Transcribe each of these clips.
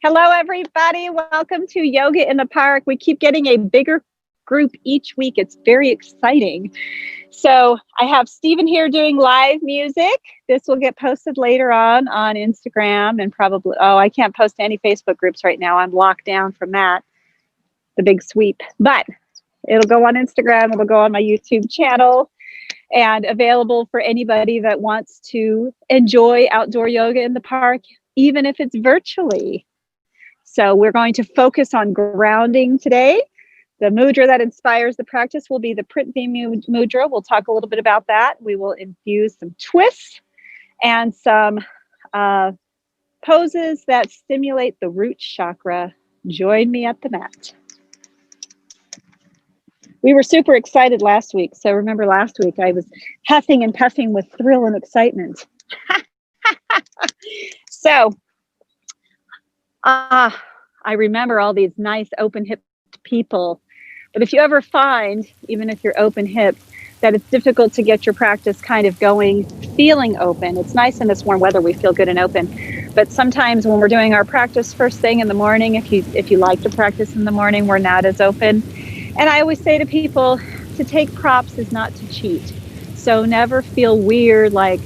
Hello, everybody. Welcome to Yoga in the Park. We keep getting a bigger group each week. It's very exciting. So I have Stephen here doing live music. This will get posted later on Instagram and probably, I can't post to any Facebook groups right now. I'm locked down from that, the big sweep. But it'll go on Instagram. It'll go on my YouTube channel and available for anybody that wants to enjoy outdoor yoga in the park, even if it's virtually. So we're going to focus on grounding today. The mudra that inspires the practice will be the Prithvi mudra. We'll talk a little bit about that. We will infuse some twists and some poses that stimulate the root chakra. Join me at the mat. We were super excited last week. So remember last week I was huffing and puffing with thrill and excitement. So I remember all these nice open hipped people. But if you ever find, even if you're open hipped, that it's difficult to get your practice kind of going, feeling open. It's nice in this warm weather, we feel good and open. But sometimes when we're doing our practice first thing in the morning, if you like to practice in the morning, we're not as open. And I always say to people, to take props is not to cheat. So never feel weird, like,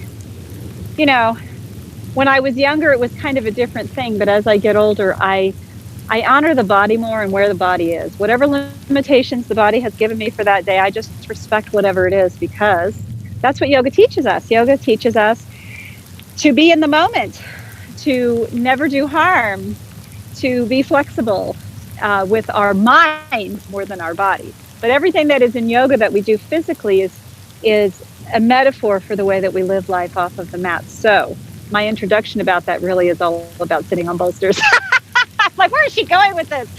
when I was younger, it was kind of a different thing. But as I get older, I honor the body more and where the body is. Whatever limitations the body has given me for that day, I just respect whatever it is, because that's what yoga teaches us. Yoga teaches us to be in the moment, to never do harm, to be flexible with our mind more than our body. But everything that is in yoga that we do physically is a metaphor for the way that we live life off of the mat. So my introduction about that really is all about sitting on bolsters. Like, where is she going with this?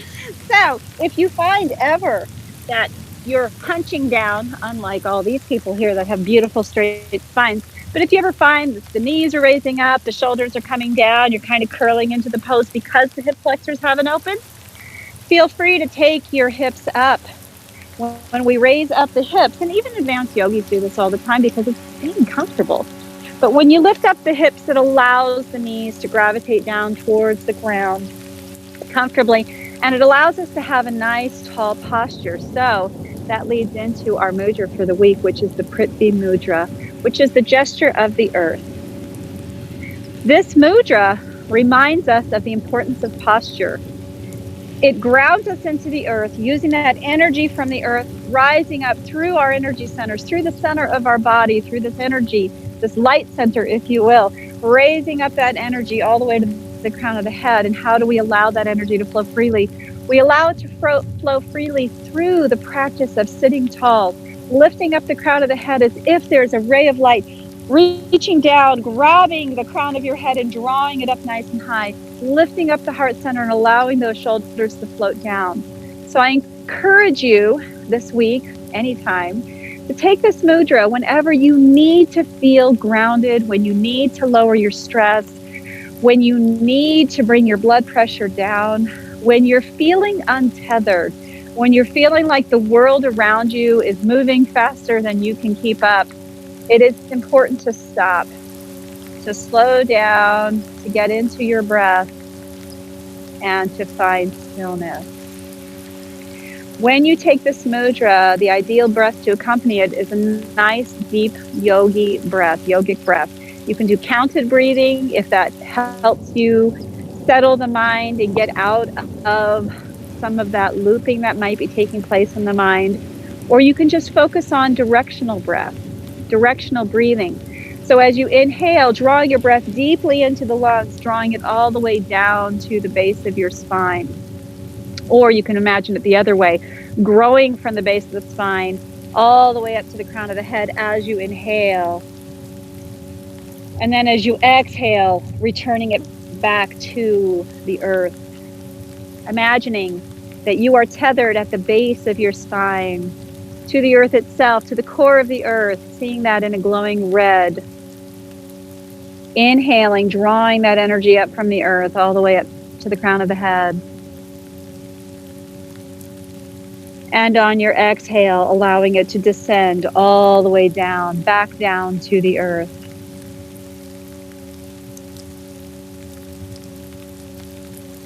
So if you find ever that you're hunching down, unlike all these people here that have beautiful straight spines, but if you ever find that the knees are raising up, the shoulders are coming down, you're kind of curling into the pose because the hip flexors haven't opened, feel free to take your hips up. When we raise up the hips, and even advanced yogis do this all the time because it's being comfortable. But when you lift up the hips, it allows the knees to gravitate down towards the ground comfortably, and it allows us to have a nice tall posture. So that leads into our mudra for the week, which is the Prithvi mudra, which is the gesture of the earth. This mudra reminds us of the importance of posture. It grounds us into the earth, using that energy from the earth, rising up through our energy centers, through the center of our body, through this energy, this light center, if you will, raising up that energy all the way to the crown of the head. And how do we allow that energy to flow freely? We allow it to flow freely through the practice of sitting tall, lifting up the crown of the head as if there's a ray of light, reaching down, grabbing the crown of your head and drawing it up nice and high, lifting up the heart center and allowing those shoulders to float down. So I encourage you this week, anytime, to take this mudra whenever you need to feel grounded, when you need to lower your stress, when you need to bring your blood pressure down, when you're feeling untethered, when you're feeling like the world around you is moving faster than you can keep up. It is important to stop, to slow down, to get into your breath, and to find stillness. When you take this mudra, the ideal breath to accompany it is a nice, deep yogic breath. You can do counted breathing if that helps you settle the mind and get out of some of that looping that might be taking place in the mind. Or you can just focus on directional breath, directional breathing. So as you inhale, draw your breath deeply into the lungs, drawing it all the way down to the base of your spine. Or you can imagine it the other way, growing from the base of the spine all the way up to the crown of the head as you inhale. And then as you exhale, returning it back to the earth. Imagining that you are tethered at the base of your spine to the earth itself, to the core of the earth, seeing that in a glowing red. Inhaling, drawing that energy up from the earth all the way up to the crown of the head. And on your exhale, allowing it to descend all the way down, back down to the earth.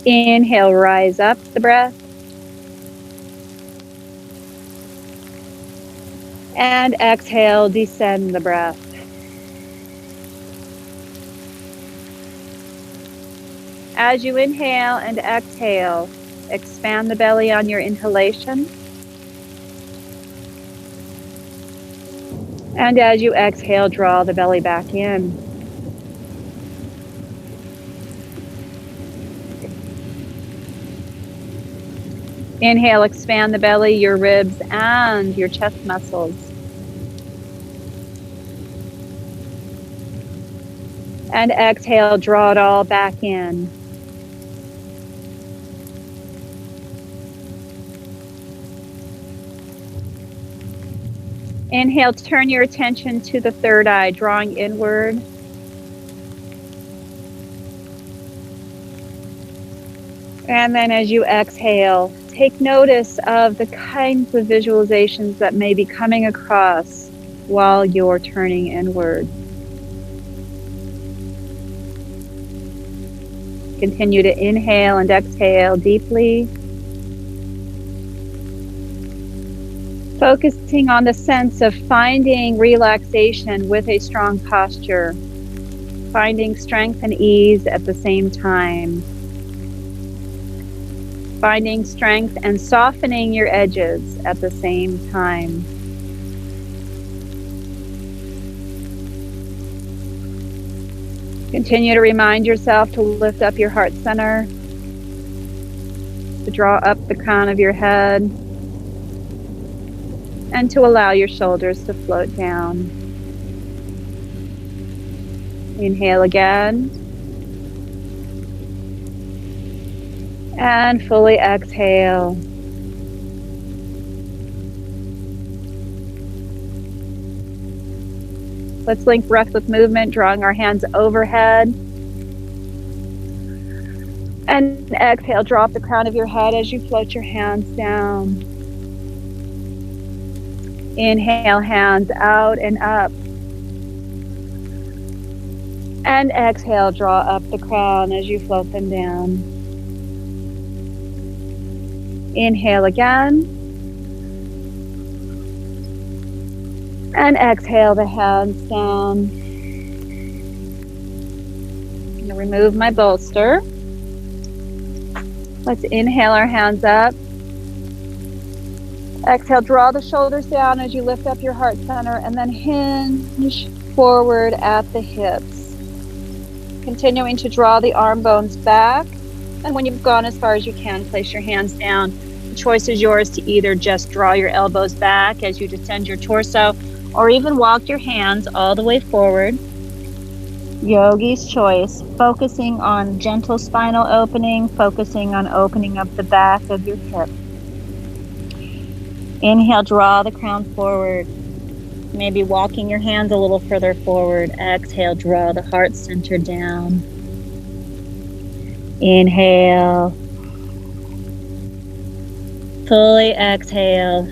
Inhale, rise up the breath. And exhale, descend the breath. As you inhale and exhale, expand the belly on your inhalation. And as you exhale, draw the belly back in. Inhale, expand the belly, your ribs, and your chest muscles. And exhale, draw it all back in. Inhale, turn your attention to the third eye, drawing inward. And then as you exhale, take notice of the kinds of visualizations that may be coming across while you're turning inward. Continue to inhale and exhale deeply, focusing on the sense of finding relaxation with a strong posture, finding strength and ease at the same time, finding strength and softening your edges at the same time. Continue to remind yourself to lift up your heart center, to draw up the crown of your head, and to allow your shoulders to float down. Inhale again. And fully exhale. Let's link breath with movement, drawing our hands overhead. And exhale, drop the crown of your head as you float your hands down. Inhale, hands out and up. And exhale, draw up the crown as you float them down. Inhale again. And exhale the hands down. I'm going to remove my bolster. Let's inhale our hands up. Exhale, draw the shoulders down as you lift up your heart center, and then hinge forward at the hips. Continuing to draw the arm bones back. And when you've gone as far as you can, place your hands down. The choice is yours to either just draw your elbows back as you descend your torso, or even walk your hands all the way forward. Yogi's choice, focusing on gentle spinal opening, focusing on opening up the back of your hip. Inhale, draw the crown forward. Maybe walking your hands a little further forward. Exhale, draw the heart center down. Inhale. Fully exhale.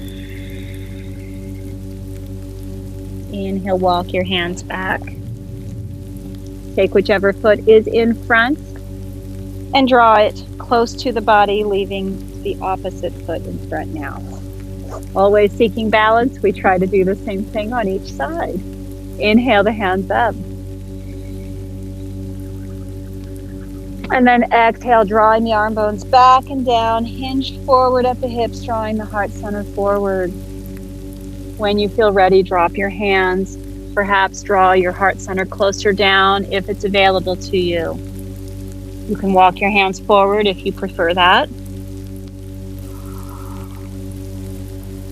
Inhale, walk your hands back. Take whichever foot is in front and draw it close to the body, leaving the opposite foot in front now. Always seeking balance, we try to do the same thing on each side. Inhale the hands up. And then exhale, drawing the arm bones back and down, hinged forward at the hips, drawing the heart center forward. When you feel ready, drop your hands. Perhaps draw your heart center closer down if it's available to you. You can walk your hands forward if you prefer that.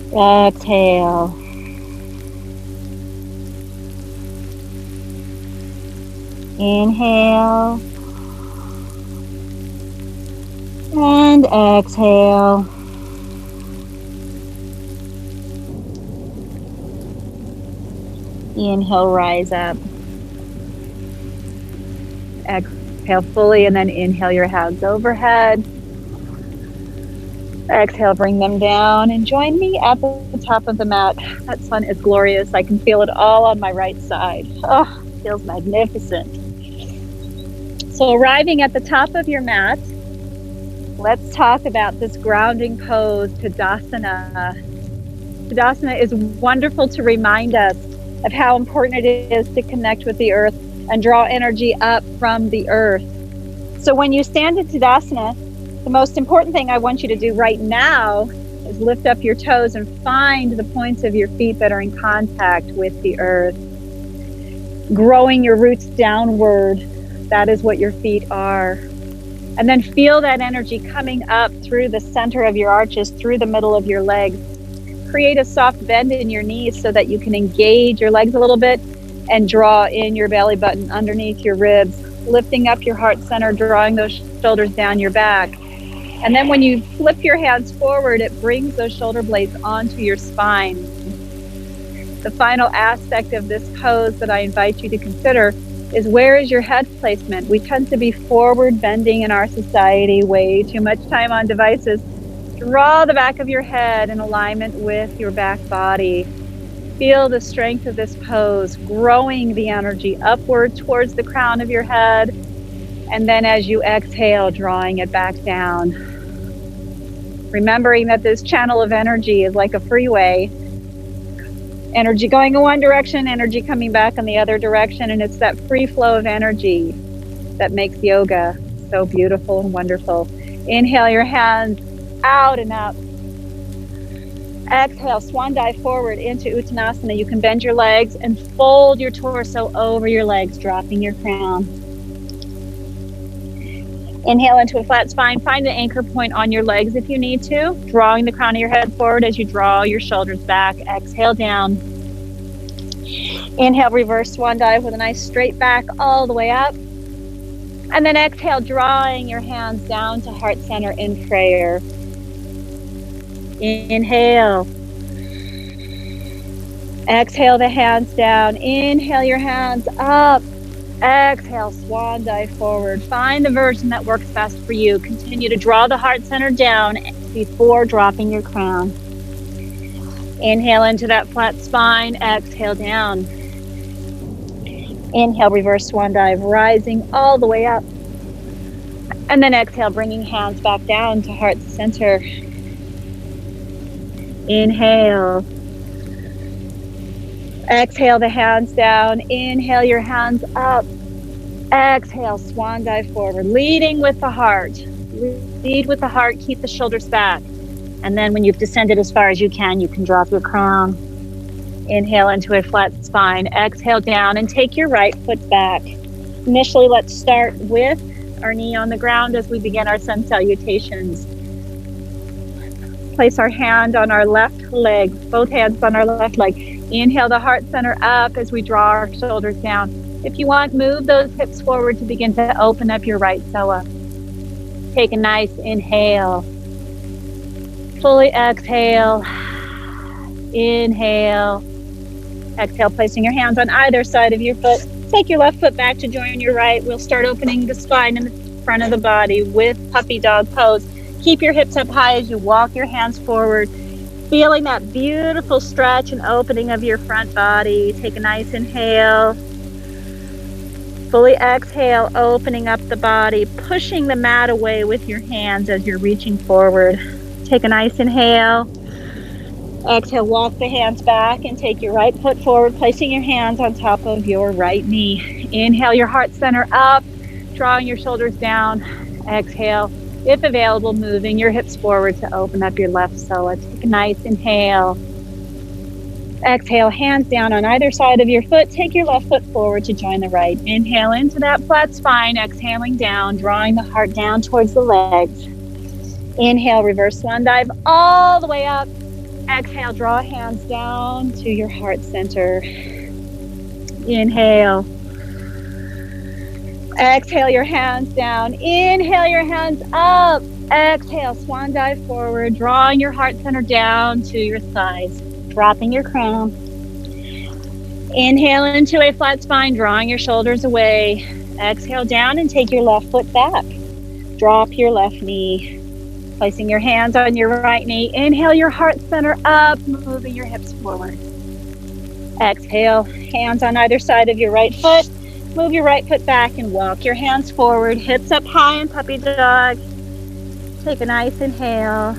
Exhale. Inhale. And exhale. Inhale, rise up. Exhale fully, and then inhale your hands overhead. Exhale, bring them down, and join me at the top of the mat. That sun is glorious. I can feel it all on my right side. Oh, it feels magnificent. So arriving at the top of your mat, Let's talk about this grounding pose, Tadasana. Tadasana is wonderful to remind us of how important it is to connect with the earth and draw energy up from the earth. So when you stand in Tadasana, the most important thing I want you to do right now is lift up your toes and find the points of your feet that are in contact with the earth. Growing your roots downward, that is what your feet are. And then feel that energy coming up through the center of your arches, through the middle of your legs. Create a soft bend in your knees so that you can engage your legs a little bit and draw in your belly button underneath your ribs, lifting up your heart center, drawing those shoulders down your back. And then when you flip your hands forward, it brings those shoulder blades onto your spine. The final aspect of this pose that I invite you to consider is, where is your head placement? We tend to be forward bending in our society, way too much time on devices. Draw the back of your head in alignment with your back body. Feel the strength of this pose, growing the energy upward towards the crown of your head. And then as you exhale, drawing it back down. Remembering that this channel of energy is like a freeway. Energy going in one direction, energy coming back in the other direction. And it's that free flow of energy that makes yoga so beautiful and wonderful. Inhale your hands out and up. Exhale, swan dive forward into Uttanasana. You can bend your legs and fold your torso over your legs, dropping your crown. Inhale into a flat spine. Find an anchor point on your legs if you need to, drawing the crown of your head forward as you draw your shoulders back. Exhale down. Inhale, reverse swan dive with a nice straight back all the way up. And then exhale, drawing your hands down to heart center in prayer. Inhale. Exhale the hands down. Inhale your hands up. Exhale, swan dive forward. Find the version that works best for you. Continue to draw the heart center down before dropping your crown. Inhale into that flat spine. Exhale down. Inhale, reverse swan dive, rising all the way up. And then exhale, bringing hands back down to heart center. Inhale. Exhale the hands down. Inhale your hands up. Exhale, swan dive forward, leading with the heart. Lead with the heart, keep the shoulders back. And then when you've descended as far as you can drop your crown. Inhale into a flat spine. Exhale down and take your right foot back. Initially, let's start with our knee on the ground as we begin our sun salutations. Place our hand on our left leg, both hands on our left leg. Inhale the heart center up as we draw our shoulders down. If you want, move those hips forward to begin to open up your right psoas. Take a nice inhale. Fully exhale. Inhale. Exhale, placing your hands on either side of your foot. Take your left foot back to join your right. We'll start opening the spine in the front of the body with puppy dog pose. Keep your hips up high as you walk your hands forward. Feeling that beautiful stretch and opening of your front body. Take a nice inhale. Fully exhale, opening up the body, pushing the mat away with your hands as you're reaching forward. Take a nice inhale. Exhale, walk the hands back and take your right foot forward, placing your hands on top of your right knee. Inhale your heart center up, drawing your shoulders down. Exhale, if available, moving your hips forward to open up your left psoas. Take a nice inhale. Exhale, hands down on either side of your foot. Take your left foot forward to join the right. Inhale into that flat spine, exhaling down, drawing the heart down towards the legs. Inhale, reverse swan dive all the way up. Exhale, draw hands down to your heart center. Inhale. Exhale your hands down. Inhale your hands up. Exhale, swan dive forward, drawing your heart center down to your thighs, dropping your crown. Inhale into a flat spine, drawing your shoulders away. Exhale down and take your left foot back. Drop your left knee. Placing your hands on your right knee. Inhale your heart center up, moving your hips forward. Exhale, hands on either side of your right foot. Move your right foot back and walk your hands forward. Hips up high in puppy dog. Take a nice inhale.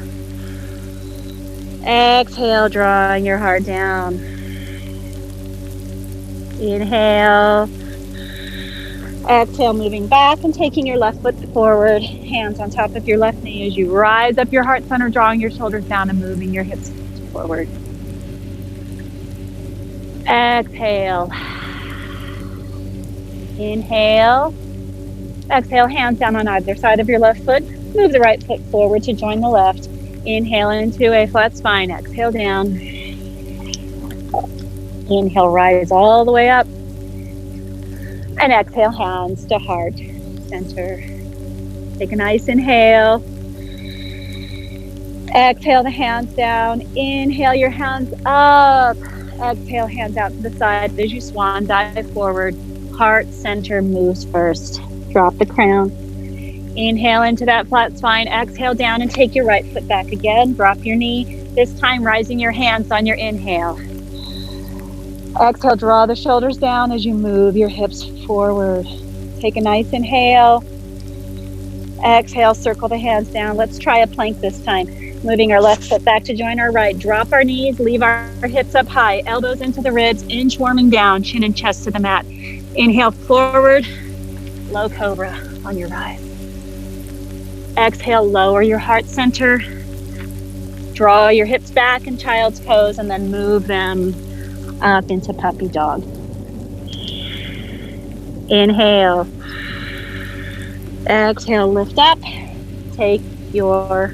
Exhale, drawing your heart down. Inhale. Exhale, moving back and taking your left foot forward. Hands on top of your left knee as you rise up your heart center, drawing your shoulders down and moving your hips forward. Exhale. Inhale. Exhale, hands down on either side of your left foot. Move the right foot forward to join the left. Inhale into a flat spine. Exhale down. Inhale, rise all the way up. And exhale, hands to heart center. Take a nice inhale. Exhale the hands down. Inhale your hands up. Exhale, hands out to the side as you swan dive forward. Heart center moves first. Drop the crown. Inhale into that flat spine. Exhale down and take your right foot back again. Drop your knee. This time rising your hands on your inhale. Exhale, draw the shoulders down as you move your hips forward. Take a nice inhale. Exhale, circle the hands down. Let's try a plank this time. Moving our left foot back to join our right. Drop our knees, leave our hips up high. Elbows into the ribs, inchworming down, chin and chest to the mat. Inhale forward, low cobra on your rise. Exhale, lower your heart center. Draw your hips back in child's pose and then move them up into puppy dog. Inhale. Exhale, lift up. Take your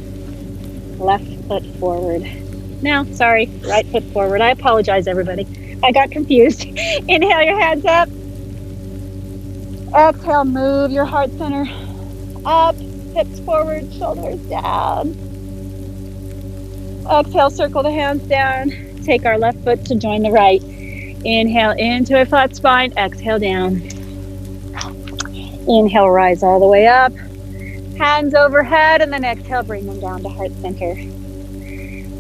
left foot forward. No, sorry, right foot forward. I apologize, everybody. I got confused. Inhale your hands up. Exhale, move your heart center up, hips forward, shoulders down. Exhale, circle the hands down. Take our left foot to join the right. Inhale into a flat spine. Exhale down. Inhale, rise all the way up. Hands overhead, and then exhale, bring them down to heart center.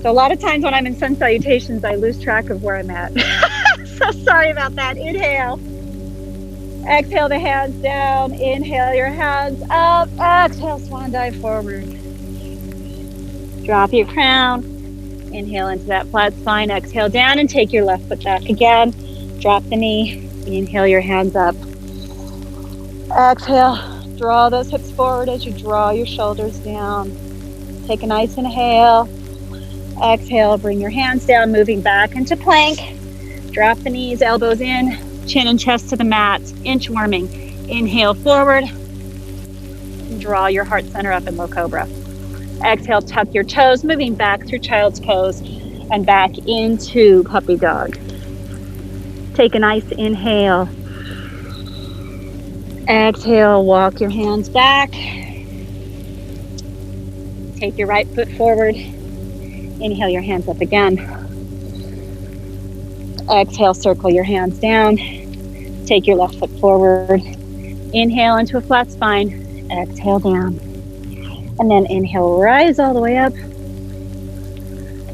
So a lot of times when I'm in sun salutations, I lose track of where I'm at. So sorry about that. Inhale. Exhale the hands down. Inhale your hands up. Exhale, swan dive forward. Drop your crown. Inhale into that flat spine. Exhale down and take your left foot back again. Drop the knee. Inhale your hands up. Exhale. Draw those hips forward as you draw your shoulders down. Take a nice inhale. Exhale, bring your hands down, moving back into plank. Drop the knees, elbows in, chin and chest to the mat, inchworming. Inhale forward. Draw your heart center up in low cobra. Exhale, tuck your toes, moving back through child's pose and back into puppy dog. Take a nice inhale. Exhale, walk your hands back. Take your right foot forward. Inhale your hands up again. Exhale, circle your hands down. Take your left foot forward. Inhale into a flat spine. Exhale down. And then inhale, rise all the way up.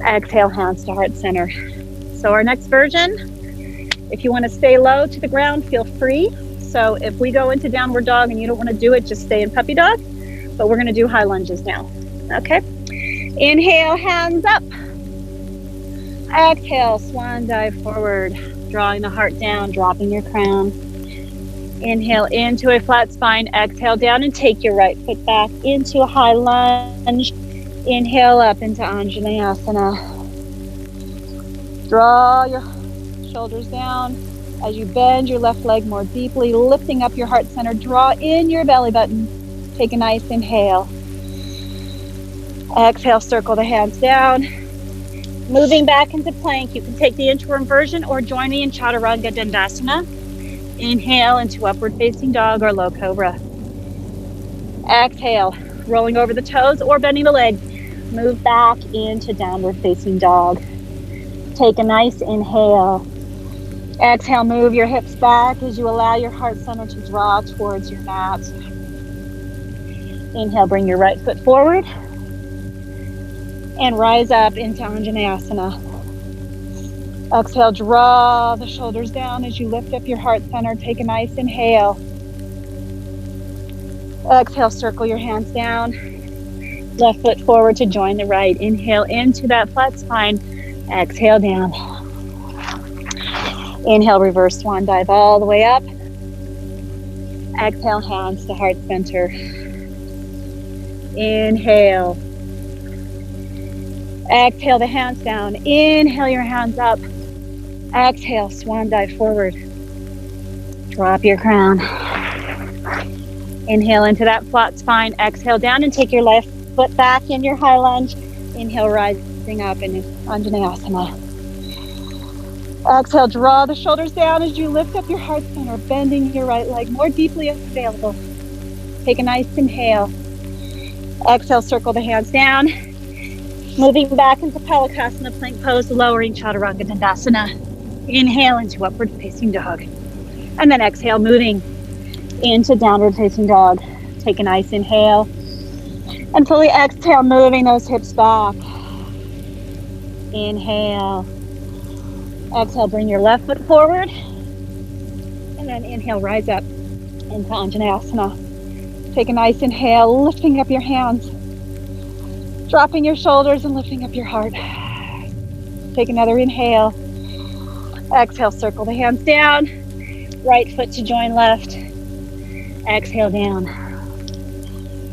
Exhale, hands to heart center. So our next version, if you want to stay low to the ground, feel free. So if we go into downward dog and you don't want to do it, just stay in puppy dog. But we're going to do high lunges now. Okay. Inhale, hands up. Exhale, swan dive forward. Drawing the heart down, dropping your crown. Inhale into a flat spine. Exhale down and take your right foot back into a high lunge. Inhale up into Anjaneyasana. Draw your shoulders down. As you bend your left leg more deeply, lifting up your heart center, draw in your belly button. Take a nice inhale. Exhale, circle the hands down. Moving back into plank, you can take the inchworm version or join me in Chaturanga Dandasana. Inhale into upward facing dog or low cobra. Exhale, rolling over the toes or bending the legs. Move back into downward facing dog. Take a nice inhale. Exhale, move your hips back as you allow your heart center to draw towards your mat. Inhale, bring your right foot forward and rise up into Anjaneyasana. Exhale, draw the shoulders down as you lift up your heart center. Take a nice inhale. Exhale, circle your hands down. Left foot forward to join the right. Inhale into that flat spine. Exhale down. Inhale, reverse swan dive all the way up. Exhale, hands to heart center. Inhale. Exhale the hands down. Inhale your hands up. Exhale, swan dive forward. Drop your crown. Inhale into that flat spine. Exhale down and take your left foot back in your high lunge. Inhale, rising up in Anjaneyasana. Exhale, draw the shoulders down as you lift up your heart center, bending your right leg more deeply if available. Take a nice inhale. Exhale, circle the hands down. Moving back into Palakasana, plank pose, lowering Chaturanga Dandasana. Inhale into upward facing dog. And then exhale, moving into downward facing dog. Take a nice inhale. And fully exhale, moving those hips back. Inhale. Exhale, bring your left foot forward. And then inhale, rise up into Anjaneyasana. Take a nice inhale, lifting up your hands. Dropping your shoulders and lifting up your heart. Take another inhale. Exhale, circle the hands down. Right foot to join left. Exhale down.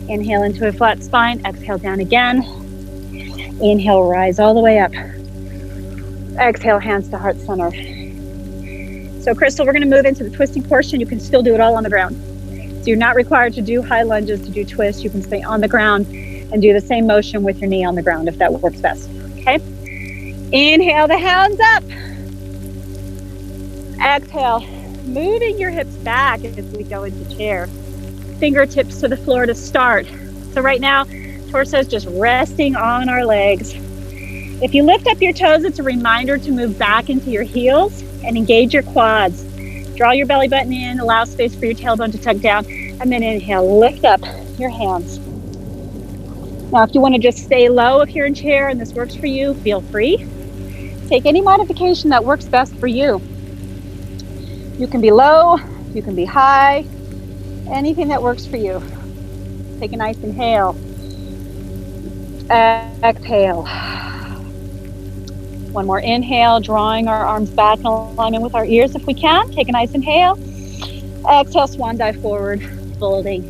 Inhale into a flat spine. Exhale down again. Inhale, rise all the way up. Exhale, hands to heart center. So Crystal, we're going to move into the twisting portion. You can still do it all on the ground. So you're not required to do high lunges to do twists. You can stay on the ground and do the same motion with your knee on the ground if that works best. Okay? Inhale the hands up. Exhale, moving your hips back as we go into chair. Fingertips to the floor to start. So right now, torso is just resting on our legs. If you lift up your toes, it's a reminder to move back into your heels and engage your quads. Draw your belly button in, allow space for your tailbone to tuck down, and then inhale, lift up your hands. Now, if you want to just stay low if you're in chair and this works for you, feel free. Take any modification that works best for you. You can be low, you can be high, anything that works for you. Take a nice inhale. Exhale. One more inhale, drawing our arms back in alignment with our ears if we can. Take a nice inhale. Exhale, swan dive forward, folding.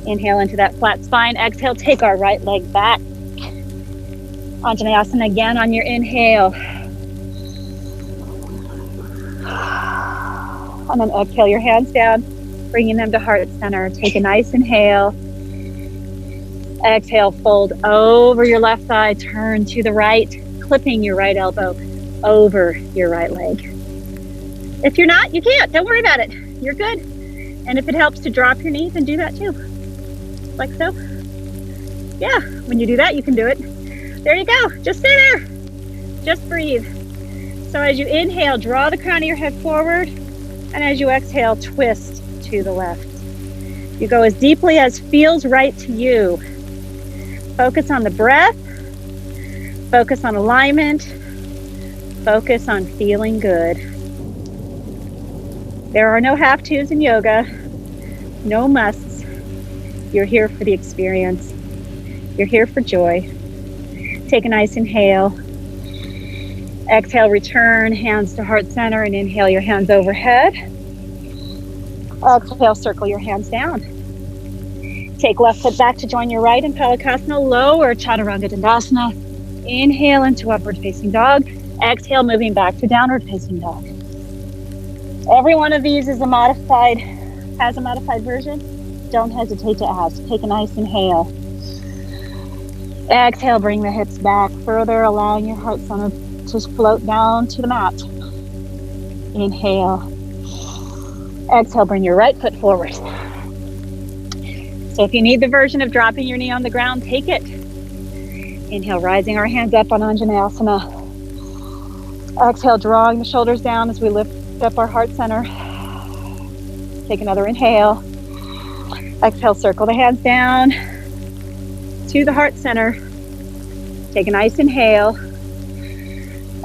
Inhale into that flat spine. Exhale, take our right leg back. Anjaneyasana again on your inhale. And then exhale your hands down, bringing them to heart center. Take a nice inhale. Exhale, fold over your left thigh, turn to the right, clipping your right elbow over your right leg. If you're not, you can't. Don't worry about it. You're good. And if it helps to drop your knee, then do that too. Like so. Yeah, when you do that, you can do it. There you go. Just stay there. Just breathe. So as you inhale, draw the crown of your head forward. And as you exhale, twist to the left. You go as deeply as feels right to you. Focus on the breath. Focus on alignment. Focus on feeling good. There are no have-tos in yoga. No musts. You're here for the experience. You're here for joy. Take a nice inhale. Exhale, return, hands to heart center, and inhale your hands overhead. Exhale, circle your hands down. Take left foot back to join your right in Palakasana, lower Chaturanga Dandasana. Inhale into upward facing dog. Exhale, moving back to downward facing dog. Every one of these has a modified version. Don't hesitate to ask. Take a nice inhale. Exhale, bring the hips back further, allowing your heart center to float down to the mat. Inhale. Exhale, bring your right foot forward. So if you need the version of dropping your knee on the ground, take it. Inhale, rising our hands up on Anjaneyasana. Exhale, drawing the shoulders down as we lift up our heart center. Take another inhale. Exhale, circle the hands down to the heart center. Take a nice inhale.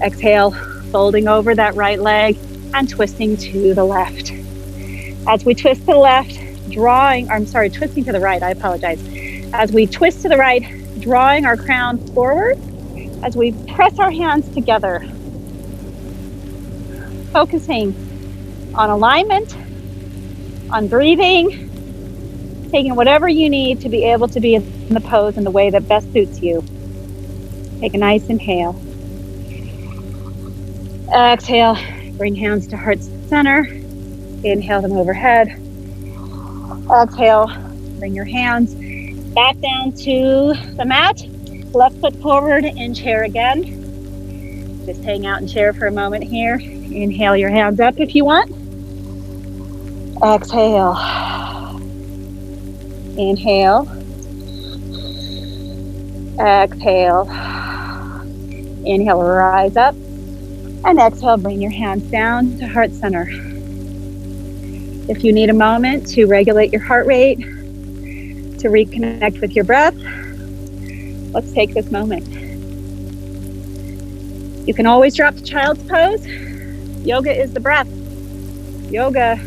Exhale, folding over that right leg and twisting to the left. As we twist to the left, twisting to the right, I apologize. As we twist to the right, drawing our crown forward, as we press our hands together, focusing on alignment, on breathing, taking whatever you need to be able to be in the pose in the way that best suits you. Take a nice inhale. Exhale, bring hands to heart center. Inhale them overhead. Exhale, bring your hands back down to the mat. Left foot forward in chair again. Just hang out in chair for a moment here. Inhale your hands up if you want. Exhale. Inhale. Exhale. Inhale, rise up. And exhale, bring your hands down to heart center. If you need a moment to regulate your heart rate, to reconnect with your breath, let's take this moment. You can always drop to child's pose. Yoga is the breath. Yoga,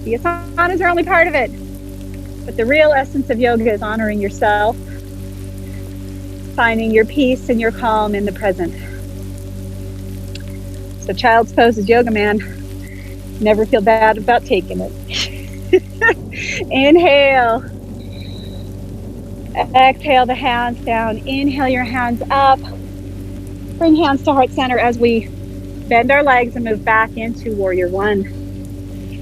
the asanas are only part of it. But the real essence of yoga is honoring yourself, finding your peace and your calm in the present. So child's pose is yoga, man. Never feel bad about taking it. Inhale. Exhale the hands down. Inhale your hands up. Bring hands to heart center as we bend our legs and move back into warrior one.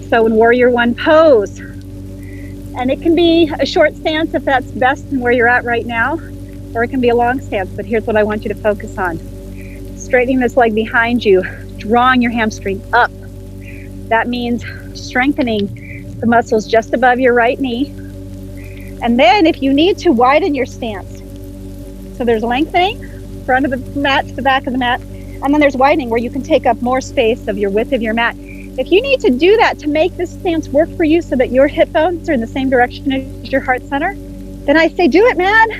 So in warrior one pose, and it can be a short stance if that's best and where you're at right now, or it can be a long stance, but here's what I want you to focus on. Straightening this leg behind you, drawing your hamstring up. That means strengthening the muscles just above your right knee. And then if you need to, widen your stance. So there's lengthening, front of the mat to the back of the mat, and then there's widening where you can take up more space of your width of your mat. If you need to do that to make this stance work for you so that your hip bones are in the same direction as your heart center, then I say do it, man.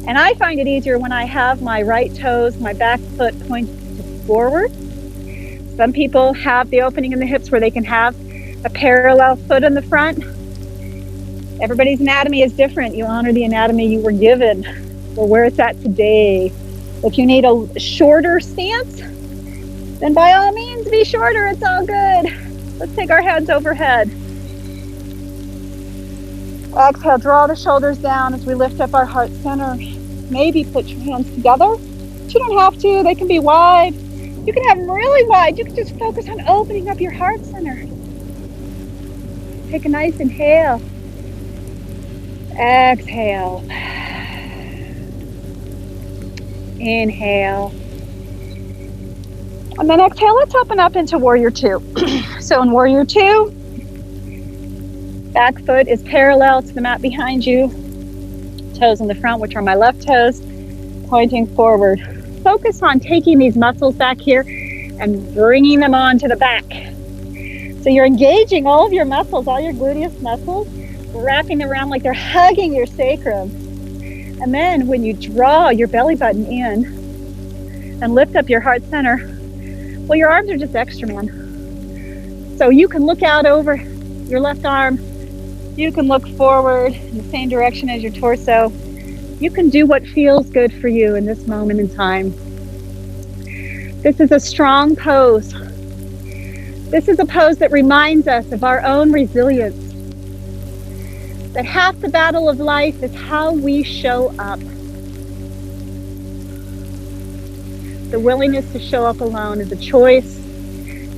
And I find it easier when I have my right toes, my back foot pointed forward. Some people have the opening in the hips where they can have a parallel foot in the front. Everybody's anatomy is different. You honor the anatomy you were given or where it's at today. If you need a shorter stance, then by all means be shorter, it's all good. Let's take our hands overhead. Exhale, draw the shoulders down as we lift up our heart center. Maybe put your hands together. But you don't have to, they can be wide. You can have them really wide. You can just focus on opening up your heart center. Take a nice inhale. Exhale. Inhale. And then exhale, let's open up into warrior two. So in warrior two, back foot is parallel to the mat behind you. Toes in the front, which are my left toes, pointing forward. Focus on taking these muscles back here and bringing them onto the back. So you're engaging all of your muscles, all your gluteus muscles, wrapping them around like they're hugging your sacrum. And then when you draw your belly button in and lift up your heart center, well, your arms are just extra, man. So you can look out over your left arm. You can look forward in the same direction as your torso. You can do what feels good for you in this moment in time. This is a strong pose. This is a pose that reminds us of our own resilience. That half the battle of life is how we show up. The willingness to show up alone is a choice,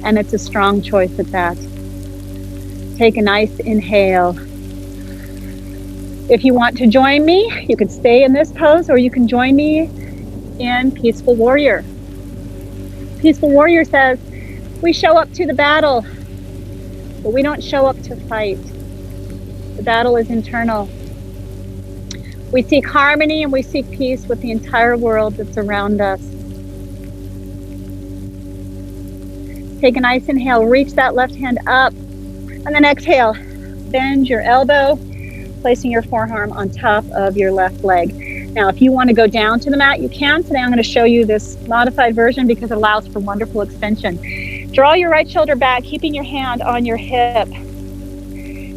and it's a strong choice at that. Take a nice inhale. If you want to join me, you can stay in this pose, or you can join me in Peaceful Warrior. Peaceful Warrior says, we show up to the battle, but we don't show up to fight. The battle is internal. We seek harmony and we seek peace with the entire world that's around us. Take a nice inhale, reach that left hand up, and then exhale. Bend your elbow, placing your forearm on top of your left leg. Now, if you want to go down to the mat, you can. Today I'm going to show you this modified version because it allows for wonderful extension. Draw your right shoulder back, keeping your hand on your hip.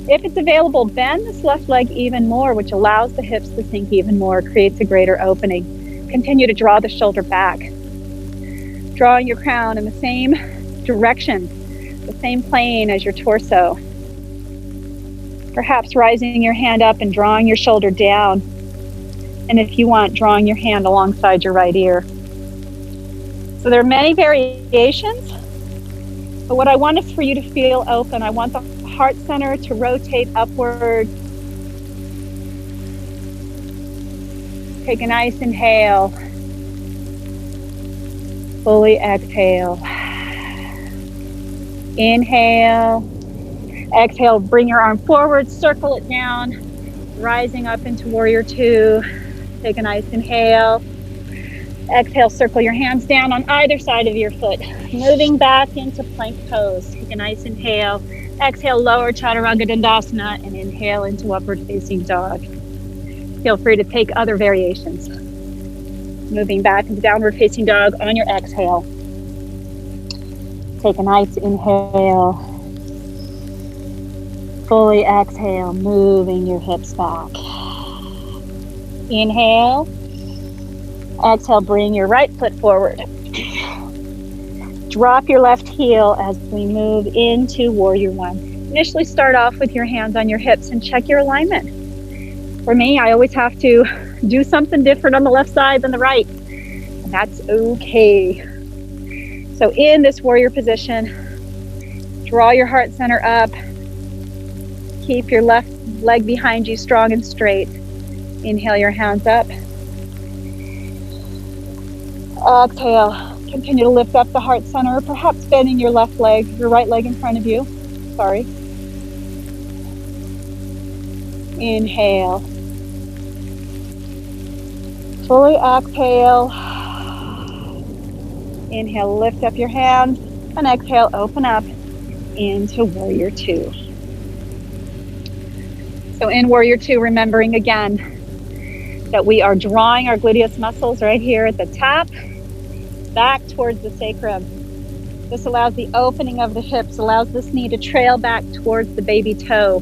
If it's available, bend this left leg even more, which allows the hips to sink even more, creates a greater opening. Continue to draw the shoulder back. Drawing your crown in the same direction, the same plane as your torso. Perhaps rising your hand up and drawing your shoulder down. And if you want, drawing your hand alongside your right ear. So there are many variations, but what I want is for you to feel open. I want the heart center to rotate upward. Take a nice inhale. Fully exhale. Inhale. Exhale, bring your arm forward, circle it down, rising up into warrior two. Take a nice inhale. Exhale, circle your hands down on either side of your foot. Moving back into plank pose. Take a nice inhale. Exhale, lower chaturanga dandasana, and inhale into upward facing dog. Feel free to take other variations. Moving back into downward facing dog on your exhale. Take a nice inhale. Fully exhale, moving your hips back. Inhale. Exhale, bring your right foot forward. Drop your left heel as we move into warrior one. Initially start off with your hands on your hips and check your alignment. For me, I always have to do something different on the left side than the right. And that's okay. So in this warrior position, draw your heart center up. Keep your left leg behind you strong and straight. Inhale your hands up. Exhale. Continue to lift up the heart center, perhaps bending your left leg, your right leg in front of you. Sorry. Inhale. Fully exhale. Inhale, lift up your hands, and exhale, open up into warrior two. So in warrior two, remembering again that we are drawing our gluteus muscles right here at the top, back towards the sacrum. This allows the opening of the hips, allows this knee to trail back towards the baby toe.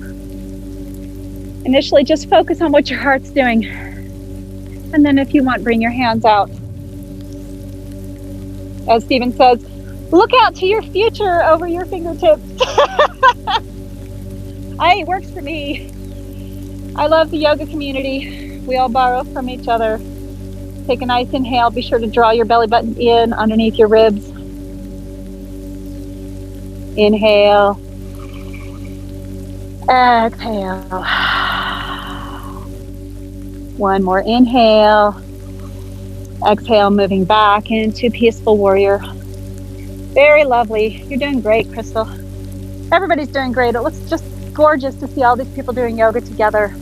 Initially, just focus on what your heart's doing. And then if you want, bring your hands out. As Stephen says, look out to your future over your fingertips. It works for me. I love the yoga community. We all borrow from each other. Take a nice inhale. Be sure to draw your belly button in underneath your ribs. Inhale. Exhale. One more inhale. Exhale, moving back into peaceful warrior. Very lovely. You're doing great, Crystal. Everybody's doing great. It looks just gorgeous to see all these people doing yoga together.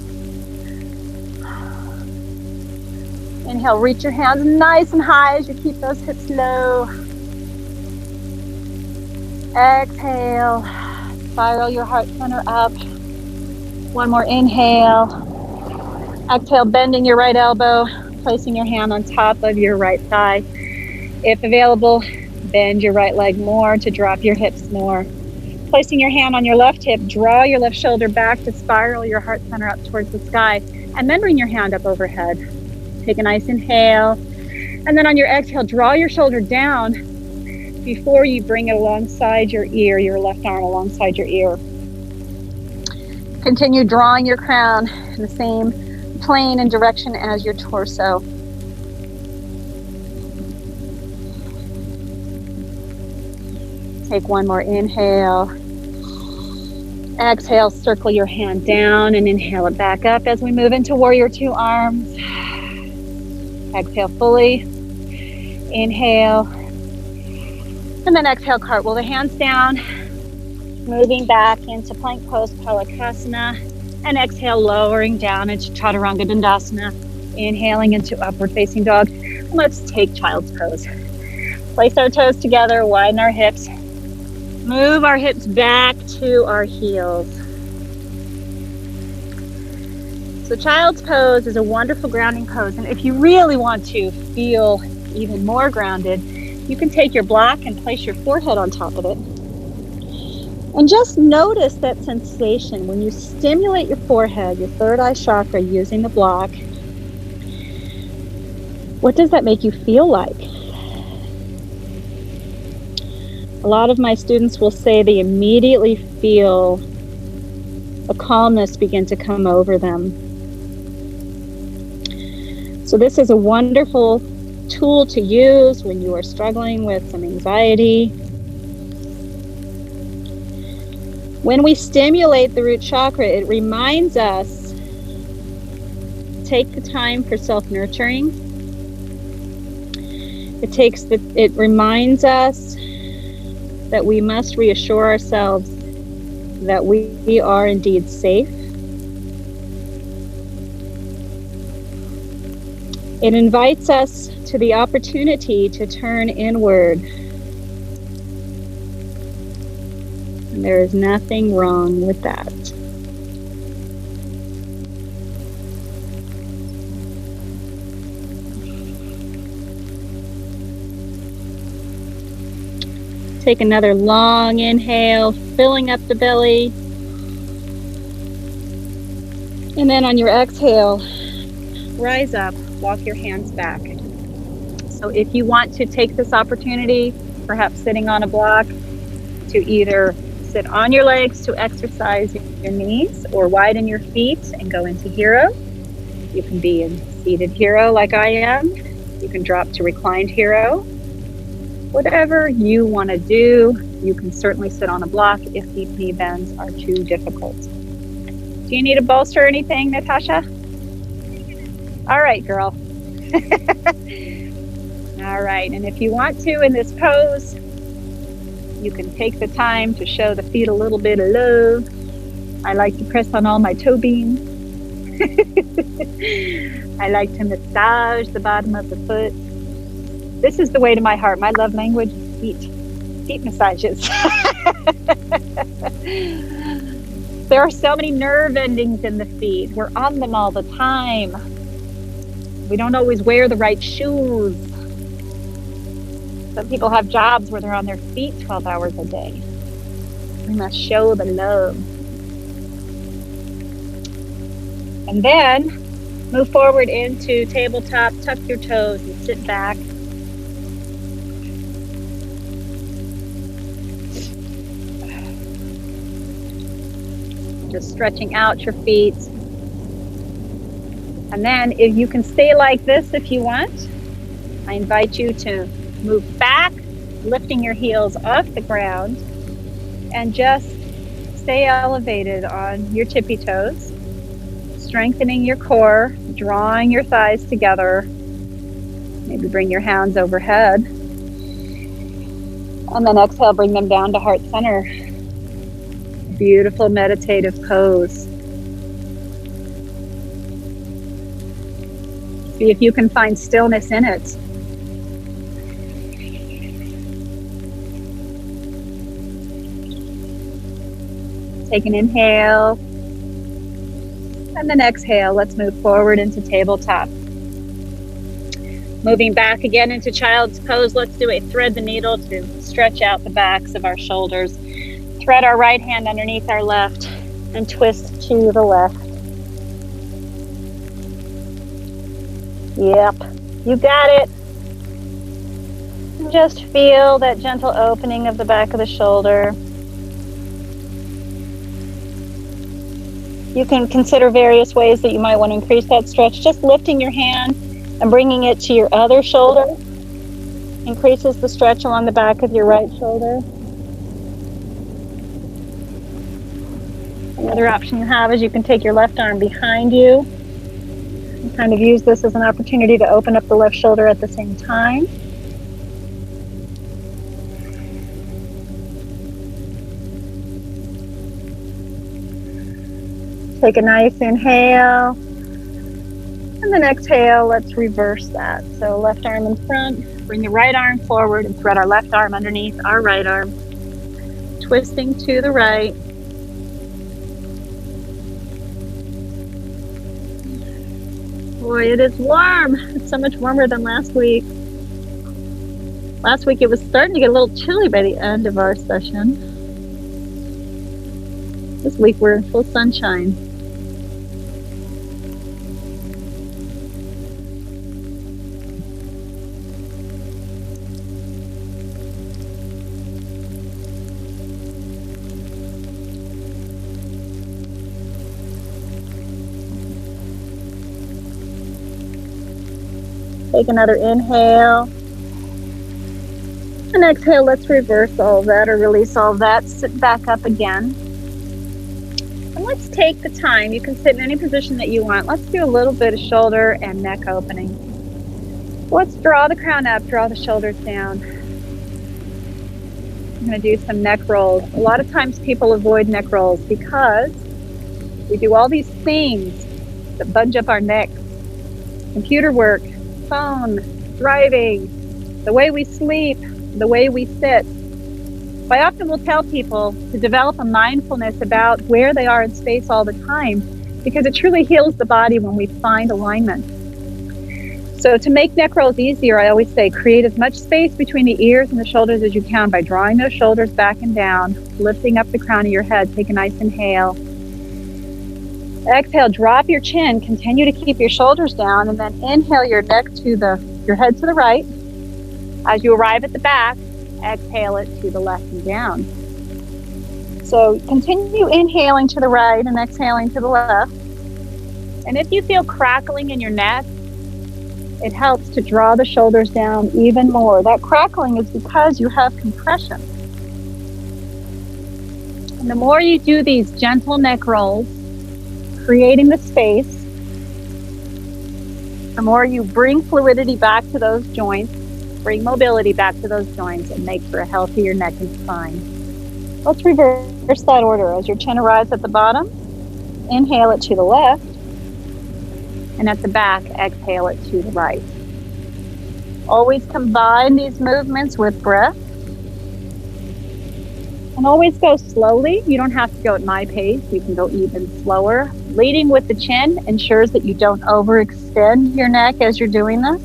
Inhale, reach your hands nice and high as you keep those hips low. Exhale, spiral your heart center up. One more inhale. Exhale, bending your right elbow, placing your hand on top of your right thigh. If available, bend your right leg more to drop your hips more. Placing your hand on your left hip, draw your left shoulder back to spiral your heart center up towards the sky, and then bring your hand up overhead. Take a nice inhale, and then on your exhale, draw your shoulder down before you bring it alongside your ear, your left arm alongside your ear. Continue drawing your crown in the same plane and direction as your torso. Take one more inhale. Exhale, circle your hand down and inhale it back up as we move into warrior two arms. Exhale fully. Inhale. And then exhale, cartwheel the hands down. Moving back into plank pose, palakasana. And exhale, lowering down into chaturanga dandasana. Inhaling into upward facing dog. And let's take child's pose. Place our toes together, widen our hips. Move our hips back to our heels. So child's pose is a wonderful grounding pose. And if you really want to feel even more grounded, you can take your block and place your forehead on top of it. And just notice that sensation when you stimulate your forehead, your third eye chakra, using the block. What does that make you feel like? A lot of my students will say they immediately feel a calmness begin to come over them. So this is a wonderful tool to use when you are struggling with some anxiety. When we stimulate the root chakra, it reminds us to take the time for self-nurturing. It reminds us that we must reassure ourselves that we are indeed safe. It invites us to the opportunity to turn inward. And there is nothing wrong with that. Take another long inhale, filling up the belly. And then on your exhale, rise up, walk your hands back. So if you want to take this opportunity, perhaps sitting on a block, to either sit on your legs to exercise your knees or widen your feet and go into hero. You can be in seated hero like I am. You can drop to reclined hero. Whatever you want to do, you can certainly sit on a block if these knee bends are too difficult. Do you need a bolster or anything, Natasha? All right, girl. All right, and if you want to in this pose, you can take the time to show the feet a little bit of love. I like to press on all my toe beams. I like to massage the bottom of the foot. This is the way to my heart. My love language is feet massages. There are so many nerve endings in the feet. We're on them all the time. We don't always wear the right shoes. Some people have jobs where they're on their feet 12 hours a day. We must show the love. And then move forward into tabletop, tuck your toes and sit back. Just stretching out your feet. And then if you can stay like this if you want, I invite you to move back, lifting your heels off the ground, and just stay elevated on your tippy toes, strengthening your core, drawing your thighs together. Maybe bring your hands overhead. And then exhale, bring them down to heart center. Beautiful meditative pose. See if you can find stillness in it. Take an inhale. And then exhale. Let's move forward into tabletop. Moving back again into child's pose. Let's do a thread the needle to stretch out the backs of our shoulders. Thread our right hand underneath our left and twist to the left. Yep, you got it. And just feel that gentle opening of the back of the shoulder. You can consider various ways that you might want to increase that stretch. Just lifting your hand and bringing it to your other shoulder increases the stretch along the back of your right shoulder. Another option you have is you can take your left arm behind you and kind of use this as an opportunity to open up the left shoulder at the same time. Take a nice inhale, and then exhale, let's reverse that. So left arm in front, bring the right arm forward and thread our left arm underneath our right arm, twisting to the right. Boy, it is warm. It's so much warmer than last week. Last week it was starting to get a little chilly by the end of our session. This week we're in full sunshine. Take another inhale. And exhale, let's reverse all of that or release all of that. Sit back up again. And let's take the time. You can sit in any position that you want. Let's do a little bit of shoulder and neck opening. Let's draw the crown up, draw the shoulders down. I'm going to do some neck rolls. A lot of times people avoid neck rolls because we do all these things that bunch up our necks. Computer work, phone, driving, the way we sleep, the way we sit. So I often will tell people to develop a mindfulness about where they are in space all the time, because it truly heals the body when we find alignment. So to make neck rolls easier, I always say create as much space between the ears and the shoulders as you can by drawing those shoulders back and down, lifting up the crown of your head. Take a nice inhale. Exhale, drop your chin, continue to keep your shoulders down, and then inhale your neck to your head to the right. As you arrive at the back, exhale it to the left and down. So continue inhaling to the right and exhaling to the left. And if you feel crackling in your neck, it helps to draw the shoulders down even more. That crackling is because you have compression. And the more you do these gentle neck rolls, creating the space, the more you bring fluidity back to those joints, bring mobility back to those joints, and make for a healthier neck and spine. Let's reverse that order. As your chin arrives at the bottom, inhale it to the left, and at the back, exhale it to the right. Always combine these movements with breath. And always go slowly. You don't have to go at my pace. You can go even slower. Leading with the chin ensures that you don't overextend your neck as you're doing this.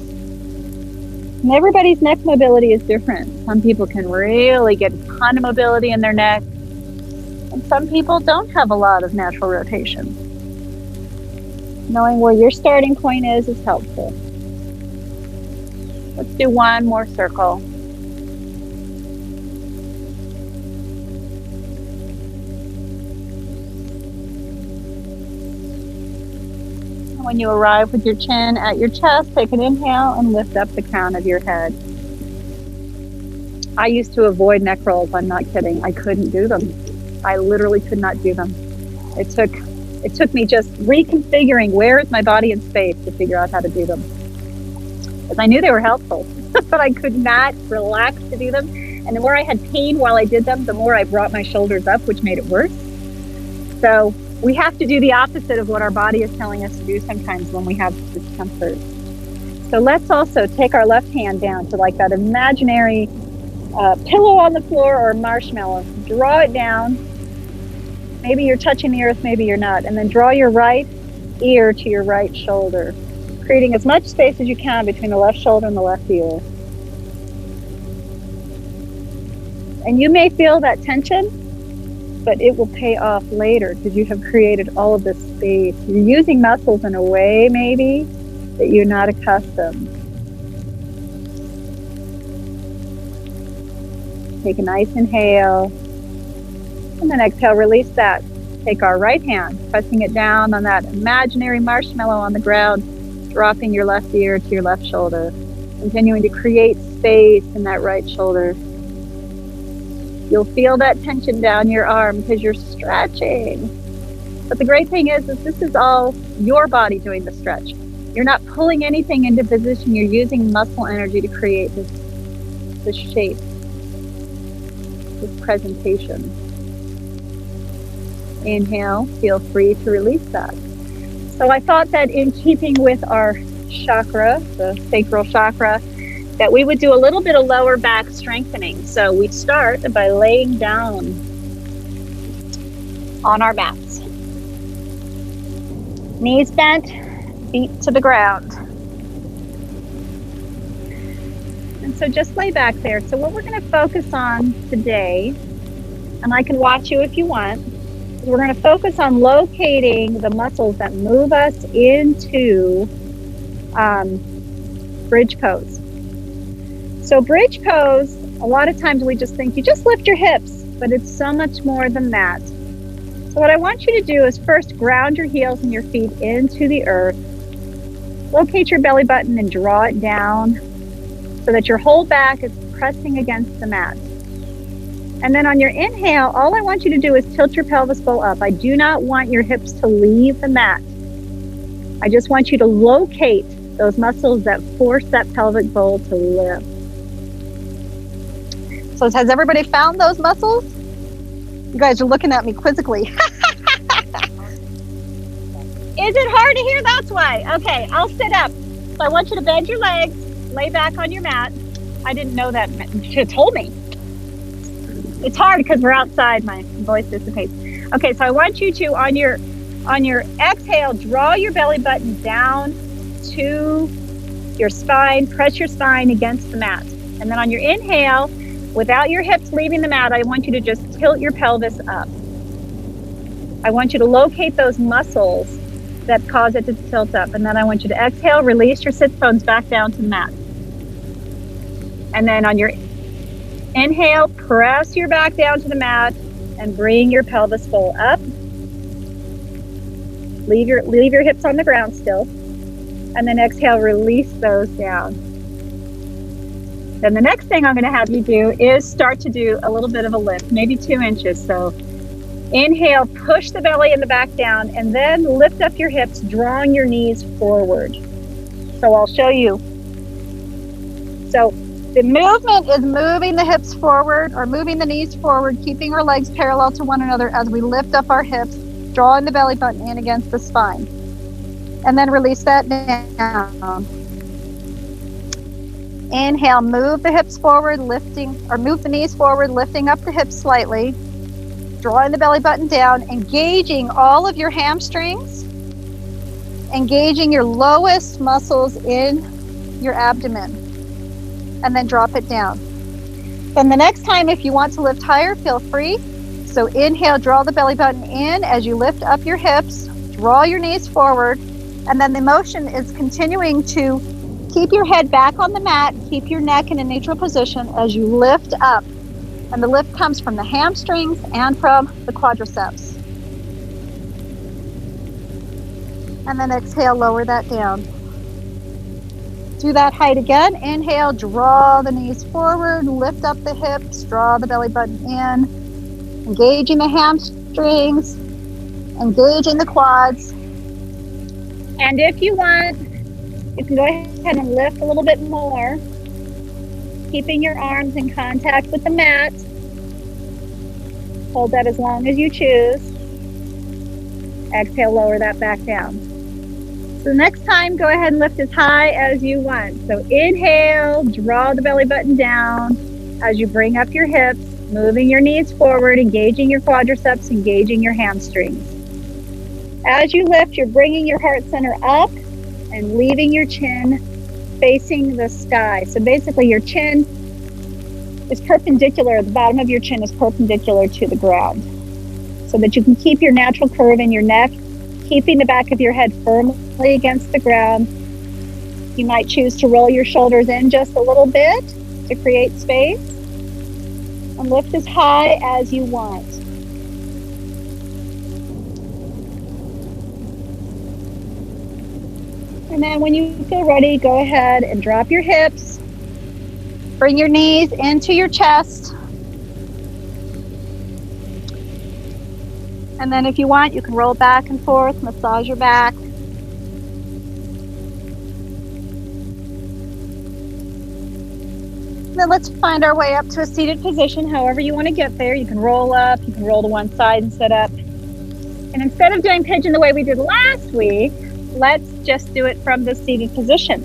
And everybody's neck mobility is different. Some people can really get a ton of mobility in their neck, and some people don't have a lot of natural rotation. Knowing where your starting point is helpful. Let's do one more circle. When you arrive with your chin at your chest, take an inhale and lift up the crown of your head. I used to avoid neck rolls. I'm not kidding. I couldn't do them. I literally could not do them. It took me just reconfiguring where is my body in space to figure out how to do them. Because I knew they were helpful, but I could not relax to do them. And the more I had pain while I did them, the more I brought my shoulders up, which made it worse. So we have to do the opposite of what our body is telling us to do sometimes when we have discomfort. So let's also take our left hand down to like that imaginary pillow on the floor or marshmallow. Draw it down. Maybe you're touching the earth, maybe you're not. And then draw your right ear to your right shoulder, creating as much space as you can between the left shoulder and the left ear. And you may feel that tension, but it will pay off later because you have created all of this space. You're using muscles in a way maybe that you're not accustomed. Take a nice inhale, and then exhale, release that. Take our right hand, pressing it down on that imaginary marshmallow on the ground, dropping your left ear to your left shoulder, continuing to create space in that right shoulder. You'll feel that tension down your arm because you're stretching. But the great thing is this is all your body doing the stretch. You're not pulling anything into position. You're using muscle energy to create this shape, this presentation. Inhale, feel free to release that. So I thought that in keeping with our chakra, the sacral chakra, that we would do a little bit of lower back strengthening. So we start by laying down on our mats. Knees bent, feet to the ground. And so just lay back there. So what we're going to focus on today, and I can watch you if you want, we're going to focus on locating the muscles that move us into bridge pose. So bridge pose, a lot of times we just think you just lift your hips, but it's so much more than that. So what I want you to do is first ground your heels and your feet into the earth. Locate your belly button and draw it down so that your whole back is pressing against the mat. And then on your inhale, all I want you to do is tilt your pelvis bowl up. I do not want your hips to leave the mat. I just want you to locate those muscles that force that pelvic bowl to lift. So has everybody found those muscles? You guys are looking at me quizzically. Is it hard to hear? That's why. Okay, I'll sit up. So I want you to bend your legs, lay back on your mat. I didn't know that. You should have told me. It's hard because we're outside. My voice dissipates. Okay, so I want you to, on your exhale, draw your belly button down to your spine. Press your spine against the mat. And then on your inhale, without your hips leaving the mat, I want you to just tilt your pelvis up. I want you to locate those muscles that cause it to tilt up. And then I want you to exhale, release your sit bones back down to the mat. And then on your inhale, press your back down to the mat and bring your pelvis bowl up. Leave your hips on the ground still. And then exhale, release those down. Then the next thing I'm going to have you do is start to do a little bit of a lift, maybe 2 inches. So inhale, push the belly and the back down, and then lift up your hips, drawing your knees forward. So I'll show you. So the movement is moving the hips forward or moving the knees forward, keeping our legs parallel to one another as we lift up our hips, drawing the belly button in against the spine. And then release that down. Inhale, move the hips forward, move the knees forward, lifting up the hips slightly, drawing the belly button down, engaging all of your hamstrings, engaging your lowest muscles in your abdomen, and then drop it down. Then the next time, if you want to lift higher, feel free. So inhale, draw the belly button in as you lift up your hips, draw your knees forward, and then the motion is continuing to keep your head back on the mat, keep your neck in a neutral position as you lift up. And the lift comes from the hamstrings and from the quadriceps. And then exhale, lower that down. Do that height again. Inhale, draw the knees forward, lift up the hips, draw the belly button in, engaging the hamstrings, engaging the quads. And if you want, you can go ahead and lift a little bit more, keeping your arms in contact with the mat. Hold that as long as you choose. Exhale, lower that back down. So the next time, go ahead and lift as high as you want. So inhale, draw the belly button down as you bring up your hips, moving your knees forward, engaging your quadriceps, engaging your hamstrings. As you lift, you're bringing your heart center up and leaving your chin facing the sky. So basically your chin is perpendicular, the bottom of your chin is perpendicular to the ground so that you can keep your natural curve in your neck, keeping the back of your head firmly against the ground. You might choose to roll your shoulders in just a little bit to create space and lift as high as you want. And then when you feel ready, go ahead and drop your hips. Bring your knees into your chest. And then if you want, you can roll back and forth, massage your back. Then let's find our way up to a seated position, however you want to get there. You can roll up, you can roll to one side and sit up. And instead of doing pigeon the way we did last week, let's just do it from the seated position.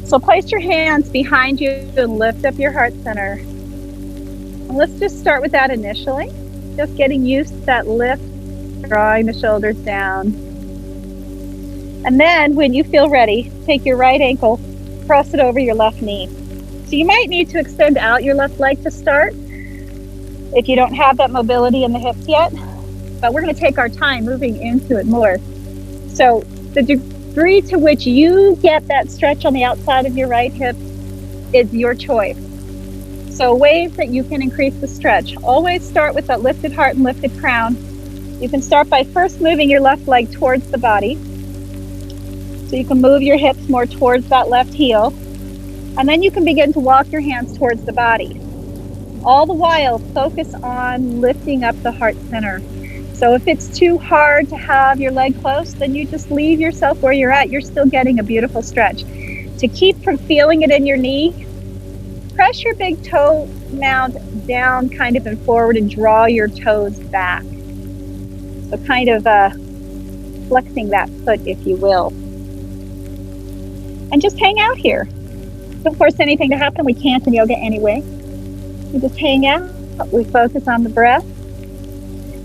So place your hands behind you and lift up your heart center. And let's just start with that initially. Just getting used to that lift, drawing the shoulders down. And then when you feel ready, take your right ankle, cross it over your left knee. So you might need to extend out your left leg to start if you don't have that mobility in the hips yet. but we're going to take our time moving into it more. So the degree to which you get that stretch on the outside of your right hip is your choice. So ways that you can increase the stretch. Always start with that lifted heart and lifted crown. You can start by first moving your left leg towards the body. So you can move your hips more towards that left heel. And then you can begin to walk your hands towards the body. All the while, focus on lifting up the heart center. So if it's too hard to have your leg close, then you just leave yourself where you're at. You're still getting a beautiful stretch. To keep from feeling it in your knee, press your big toe mound down kind of and forward and draw your toes back. So kind of flexing that foot, if you will. And just hang out here. Don't force anything to happen. We can't in yoga anyway. We just hang out. We focus on the breath.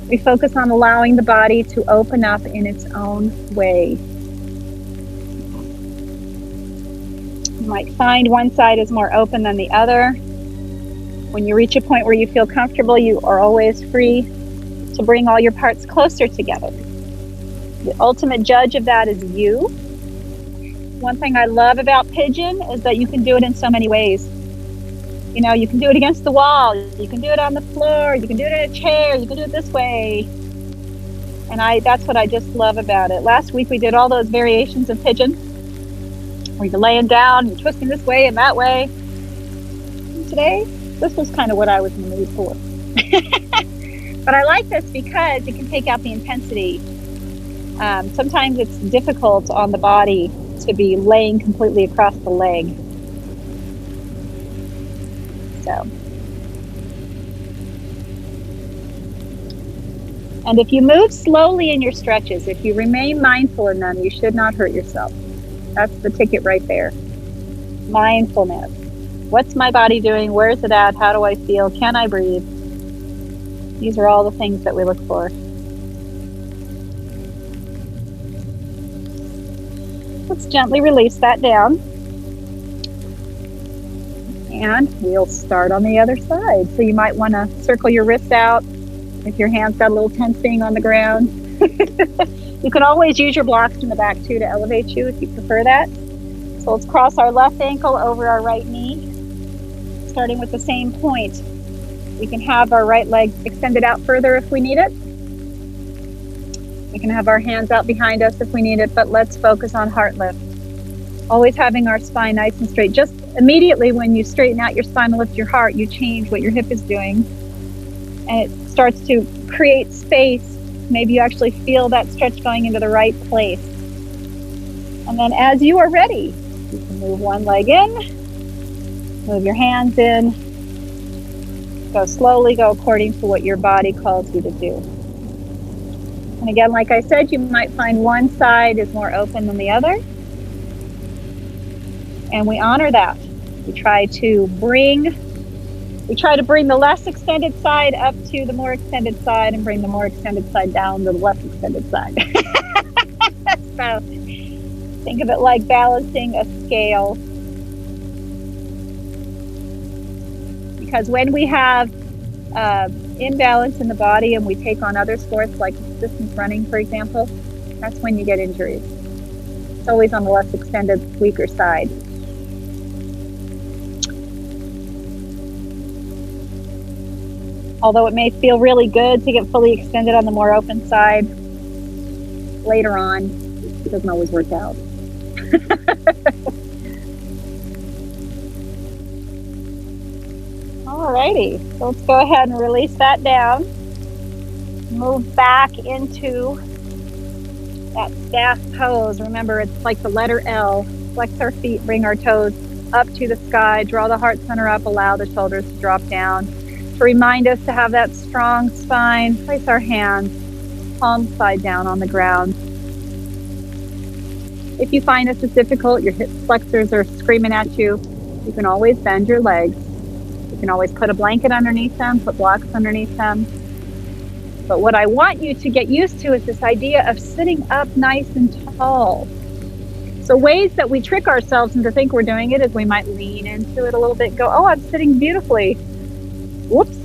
We focus on allowing the body to open up in its own way. You might find one side is more open than the other. When you reach a point where you feel comfortable, you are always free to bring all your parts closer together. The ultimate judge of that is you. One thing I love about pigeon is that you can do it in so many ways. You know, you can do it against the wall, you can do it on the floor, you can do it in a chair, you can do it this way. And that's what I just love about it. Last week we did all those variations of pigeon, where you're laying down, you're twisting this way and that way. And today, this was kind of what I was in the mood for. But I like this because it can take out the intensity. Sometimes it's difficult on the body to be laying completely across the leg. So. And if you move slowly in your stretches, if you remain mindful in them, you should not hurt yourself. That's the ticket right there. Mindfulness. What's my body doing? Where's it at? How do I feel? Can I breathe? These are all the things that we look for. Let's gently release that down. And we'll start on the other side. So you might want to circle your wrists out if your hands got a little tensing on the ground. You can always use your blocks in the back too to elevate you if you prefer that. So let's cross our left ankle over our right knee, starting with the same point. We can have our right leg extended out further if we need it. We can have our hands out behind us if we need it, but let's focus on heart lift. Always having our spine nice and straight. Just immediately when you straighten out your spine and lift your heart, you change what your hip is doing. And it starts to create space. Maybe you actually feel that stretch going into the right place. And then as you are ready, you can move one leg in, move your hands in, go slowly, go according to what your body calls you to do. And again, like I said, you might find one side is more open than the other. And we honor that. We try to bring the less extended side up to the more extended side and bring the more extended side down to the less extended side. So think of it like balancing a scale. Because when we have imbalance in the body and we take on other sports like distance running, for example, that's when you get injuries. It's always on the less extended, weaker side. Although it may feel really good to get fully extended on the more open side, later on, it doesn't always work out. Alrighty, so let's go ahead and release that down. Move back into that staff pose. Remember, it's like the letter L. Flex our feet, bring our toes up to the sky, draw the heart center up, allow the shoulders to drop down. To remind us to have that strong spine, place our hands palm side down on the ground. If you find this is difficult, your hip flexors are screaming at you, you can always bend your legs. You can always put a blanket underneath them, put blocks underneath them. But what I want you to get used to is this idea of sitting up nice and tall. So ways that we trick ourselves into think we're doing it is we might lean into it a little bit, go, oh, I'm sitting beautifully. Whoops.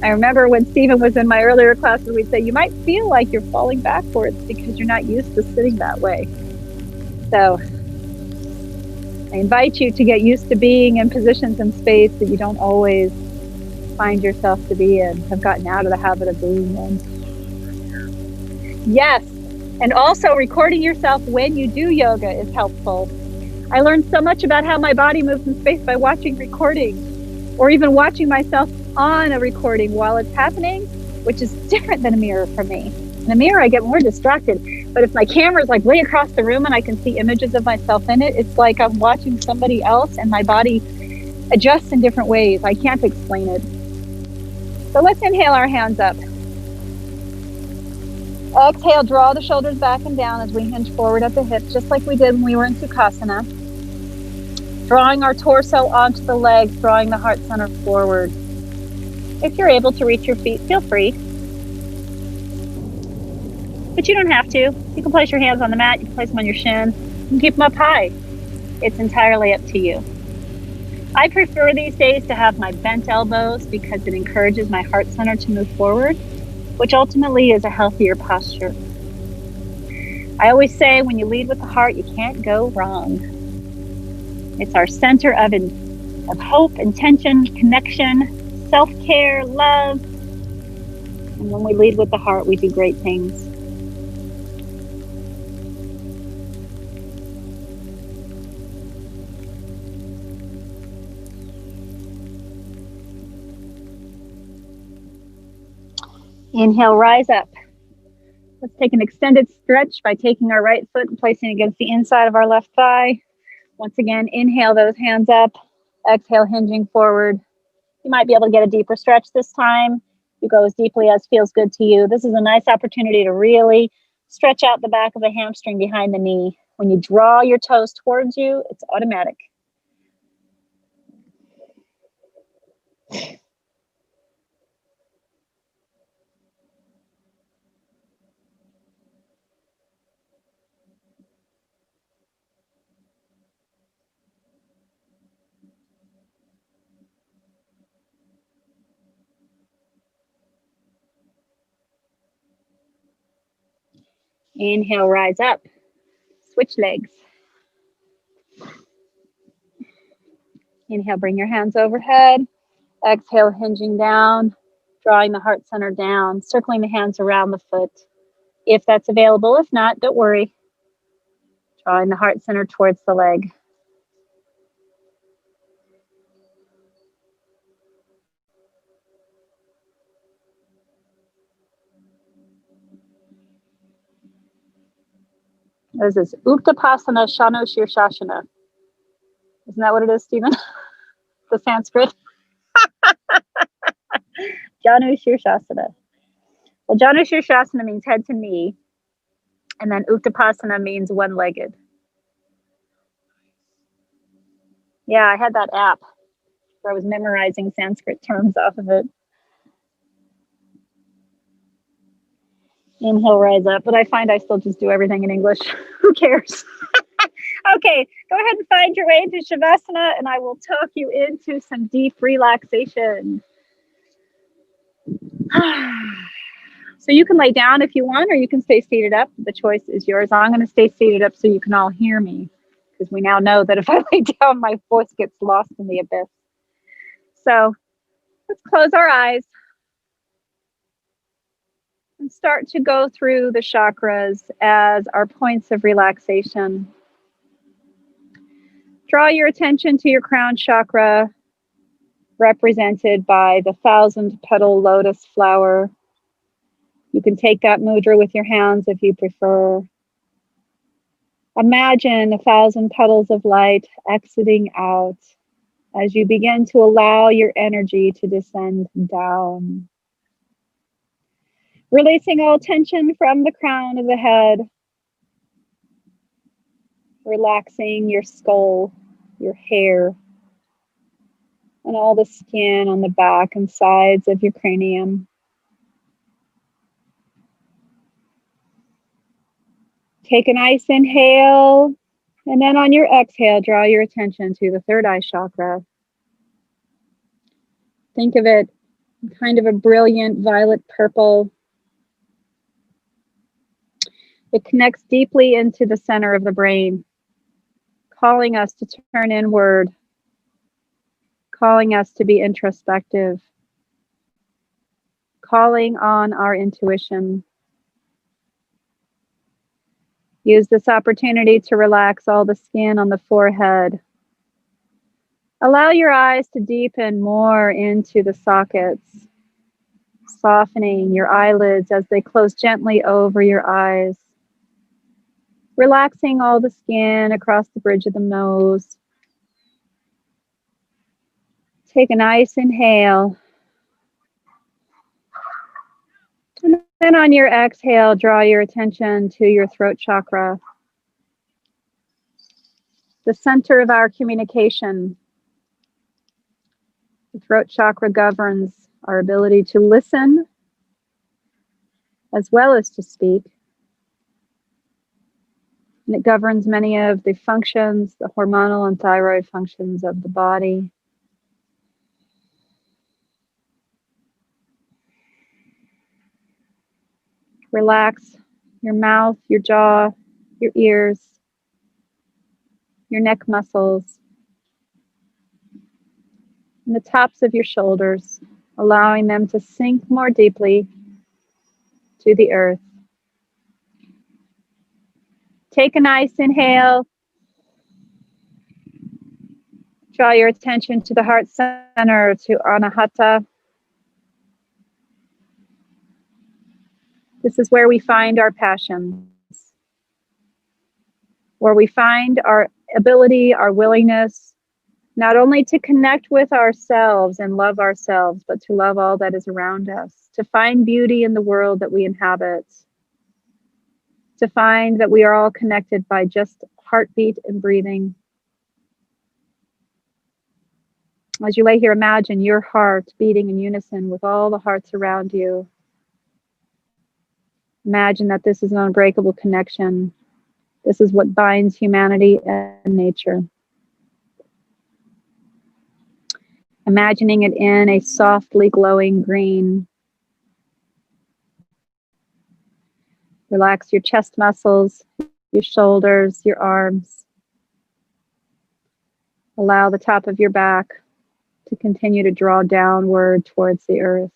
I remember when Stephen was in my earlier classes, we'd say, you might feel like you're falling backwards because you're not used to sitting that way. So I invite you to get used to being in positions in space that you don't always find yourself to be in, have gotten out of the habit of being in. Yes, and also recording yourself when you do yoga is helpful. I learned so much about how my body moves in space by watching recordings, or even watching myself on a recording while it's happening, which is different than a mirror for me. In a mirror, I get more distracted. But if my camera is like way across the room and I can see images of myself in it, it's like I'm watching somebody else and my body adjusts in different ways. I can't explain it. So let's inhale our hands up. Exhale, draw the shoulders back and down as we hinge forward at the hips, just like we did when we were in Sukhasana. Drawing our torso onto the legs, drawing the heart center forward. If you're able to reach your feet, feel free. But you don't have to. You can place your hands on the mat, you can place them on your shin, you can keep them up high. It's entirely up to you. I prefer these days to have my bent elbows because it encourages my heart center to move forward, which ultimately is a healthier posture. I always say when you lead with the heart, you can't go wrong. It's our center of hope, intention, connection, self-care, love. And when we lead with the heart, we do great things. Inhale, rise up. Let's take an extended stretch by taking our right foot and placing it against the inside of our left thigh. Once again, inhale those hands up. Exhale, hinging forward. You might be able to get a deeper stretch this time. You go as deeply as feels good to you. This is a nice opportunity to really stretch out the back of the hamstring behind the knee. When you draw your toes towards you, it's automatic. Inhale, rise up. Switch legs. Inhale, bring your hands overhead. Exhale, hinging down, drawing the heart center down, circling the hands around the foot. If that's available, if not, don't worry. Drawing the heart center towards the leg. This is Uttanasana Shanu Shirshasana. Isn't that what it is, Stephen? The Sanskrit. Janu Shirshasana. Well, Janu Shirshasana means head to knee. And then Uttanasana means one-legged. Yeah, I had that app where I was memorizing Sanskrit terms off of it. Inhale, rise up. But I find I still just do everything in English. Who cares? Okay, go ahead and find your way into Shavasana, and I will talk you into some deep relaxation. So you can lay down if you want, or you can stay seated up. The choice is yours. I'm going to stay seated up so you can all hear me, because we now know that if I lay down, my voice gets lost in the abyss. So let's close our eyes and start to go through the chakras as our points of relaxation. Draw your attention to your crown chakra, represented by the 1,000-petal lotus flower. You can take that mudra with your hands if you prefer. Imagine 1,000 petals of light exiting out as you begin to allow your energy to descend down. Releasing all tension from the crown of the head. Relaxing your skull, your hair, and all the skin on the back and sides of your cranium. Take a nice inhale, and then on your exhale, draw your attention to the third eye chakra. Think of it kind of a brilliant violet purple. It connects deeply into the center of the brain, calling us to turn inward, calling us to be introspective, calling on our intuition. Use this opportunity to relax all the skin on the forehead. Allow your eyes to deepen more into the sockets, softening your eyelids as they close gently over your eyes. Relaxing all the skin across the bridge of the nose. Take a nice inhale. And then on your exhale, draw your attention to your throat chakra, the center of our communication. The throat chakra governs our ability to listen as well as to speak. And it governs many of the functions, the hormonal and thyroid functions of the body. Relax your mouth, your jaw, your ears, your neck muscles, and the tops of your shoulders, allowing them to sink more deeply to the earth. Take a nice inhale. Draw your attention to the heart center, to Anahata. This is where we find our passions, where we find our ability, our willingness, not only to connect with ourselves and love ourselves, but to love all that is around us, to find beauty in the world that we inhabit, to find that we are all connected by just heartbeat and breathing. As you lay here, imagine your heart beating in unison with all the hearts around you. Imagine that this is an unbreakable connection. This is what binds humanity and nature. Imagining it in a softly glowing green. Relax your chest muscles, your shoulders, your arms. Allow the top of your back to continue to draw downward towards the earth.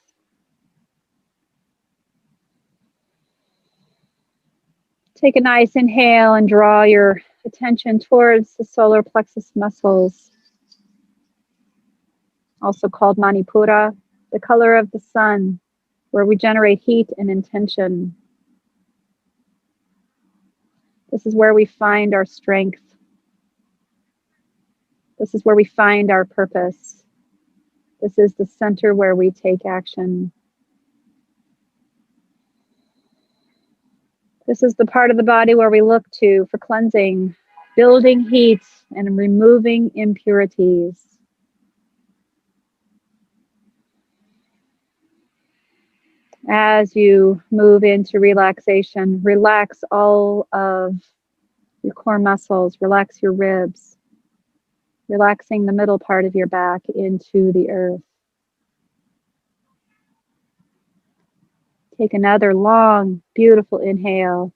Take a nice inhale and draw your attention towards the solar plexus muscles, also called Manipura, the color of the sun, where we generate heat and intention. This is where we find our strength. This is where we find our purpose. This is the center where we take action. This is the part of the body where we look to for cleansing, building heat, and removing impurities. As you move into relaxation, relax all of your core muscles, relax your ribs, relaxing the middle part of your back into the earth. Take another long, beautiful inhale.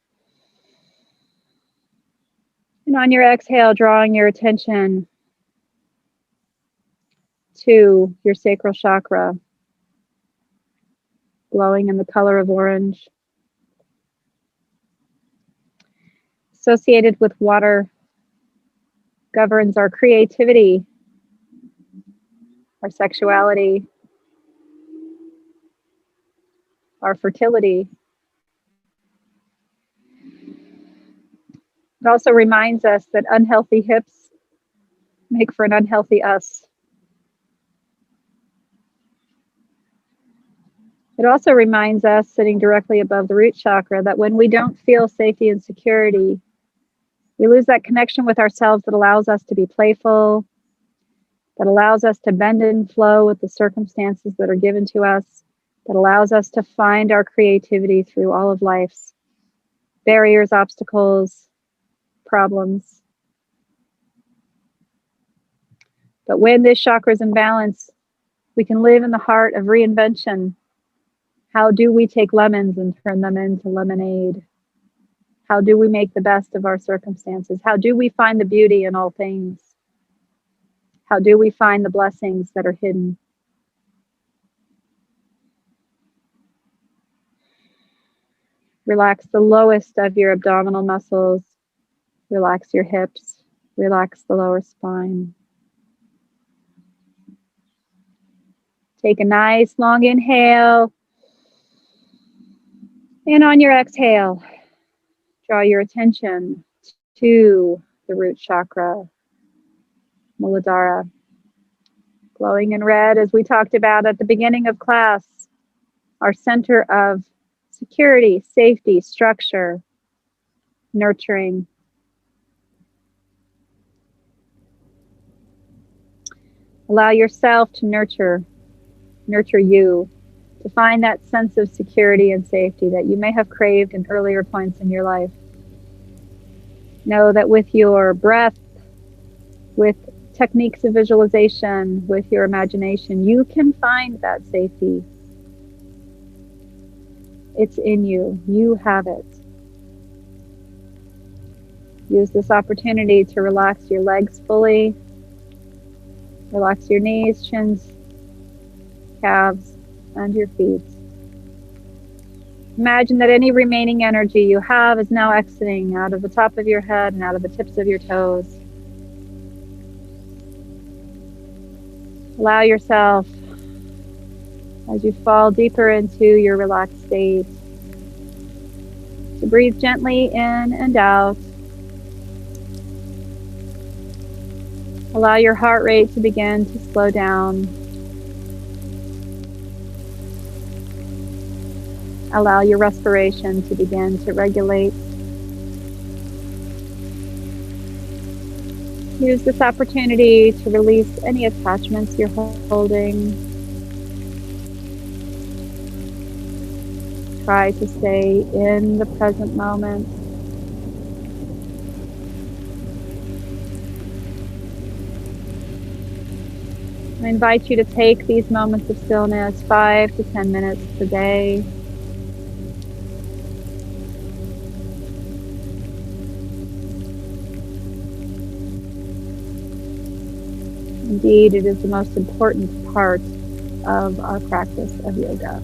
And on your exhale, drawing your attention to your sacral chakra, glowing in the color of orange. Associated with water, governs our creativity, our sexuality, our fertility. It also reminds us that unhealthy hips make for an unhealthy us. It also reminds us, sitting directly above the root chakra, that when we don't feel safety and security, we lose that connection with ourselves that allows us to be playful, that allows us to bend and flow with the circumstances that are given to us, that allows us to find our creativity through all of life's barriers, obstacles, problems. But when this chakra is in balance, We can live in the heart of reinvention. How do we take lemons and turn them into lemonade? How do we make the best of our circumstances? How do we find the beauty in all things? How do we find the blessings that are hidden? Relax the lowest of your abdominal muscles. Relax your hips. Relax the lower spine. Take a nice long inhale. And on your exhale, draw your attention to the root chakra, Muladhara. Glowing in red, as we talked about at the beginning of class, our center of security, safety, structure, nurturing. Allow yourself to nurture you, to find that sense of security and safety that you may have craved in earlier points in your life. Know that with your breath, with techniques of visualization, with your imagination, you can find that safety. It's in you. You have it. Use this opportunity to relax your legs fully. Relax your knees, shins, calves, and your feet. Imagine that any remaining energy you have is now exiting out of the top of your head and out of the tips of your toes. Allow yourself, as you fall deeper into your relaxed state, to breathe gently in and out. Allow your heart rate to begin to slow down. Allow your respiration to begin to regulate. Use this opportunity to release any attachments you're holding. Try to stay in the present moment. I invite you to take these moments of stillness 5 to 10 minutes per day. Indeed, it is the most important part of our practice of yoga.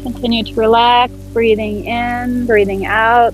Continue to relax, breathing in, breathing out.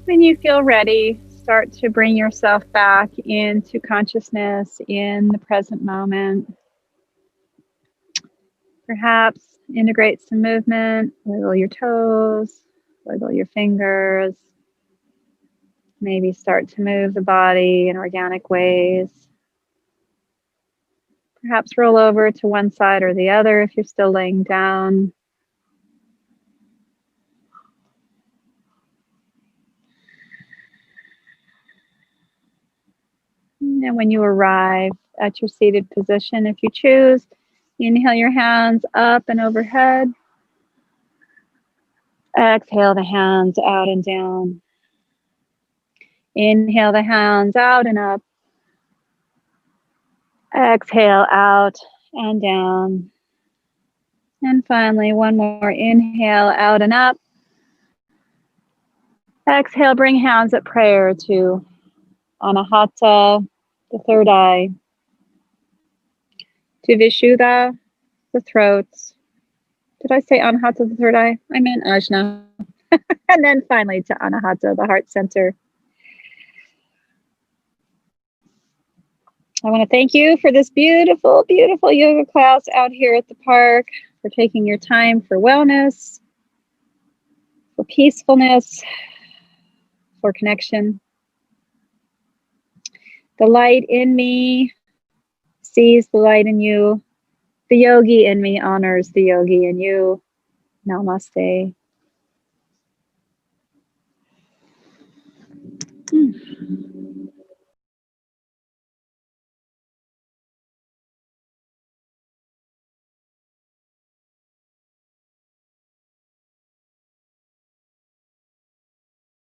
When you feel ready, start to bring yourself back into consciousness in the present moment. Perhaps integrate some movement, wiggle your toes, wiggle your fingers. Maybe start to move the body in organic ways. Perhaps roll over to one side or the other if you're still laying down. And when you arrive at your seated position, if you choose, inhale your hands up and overhead. Exhale the hands out and down. Inhale the hands out and up. Exhale out and down. And finally, one more inhale out and up. Exhale, bring hands at prayer to Anahata, the third eye, to Vishuddha, the throat. Did I say Anahata, the third eye? I meant Ajna. And then finally to Anahata, the heart center. I want to thank you for this beautiful, beautiful yoga class out here at the park, for taking your time for wellness, for peacefulness, for connection. The light in me sees the light in you. The yogi in me honors the yogi in you. Namaste.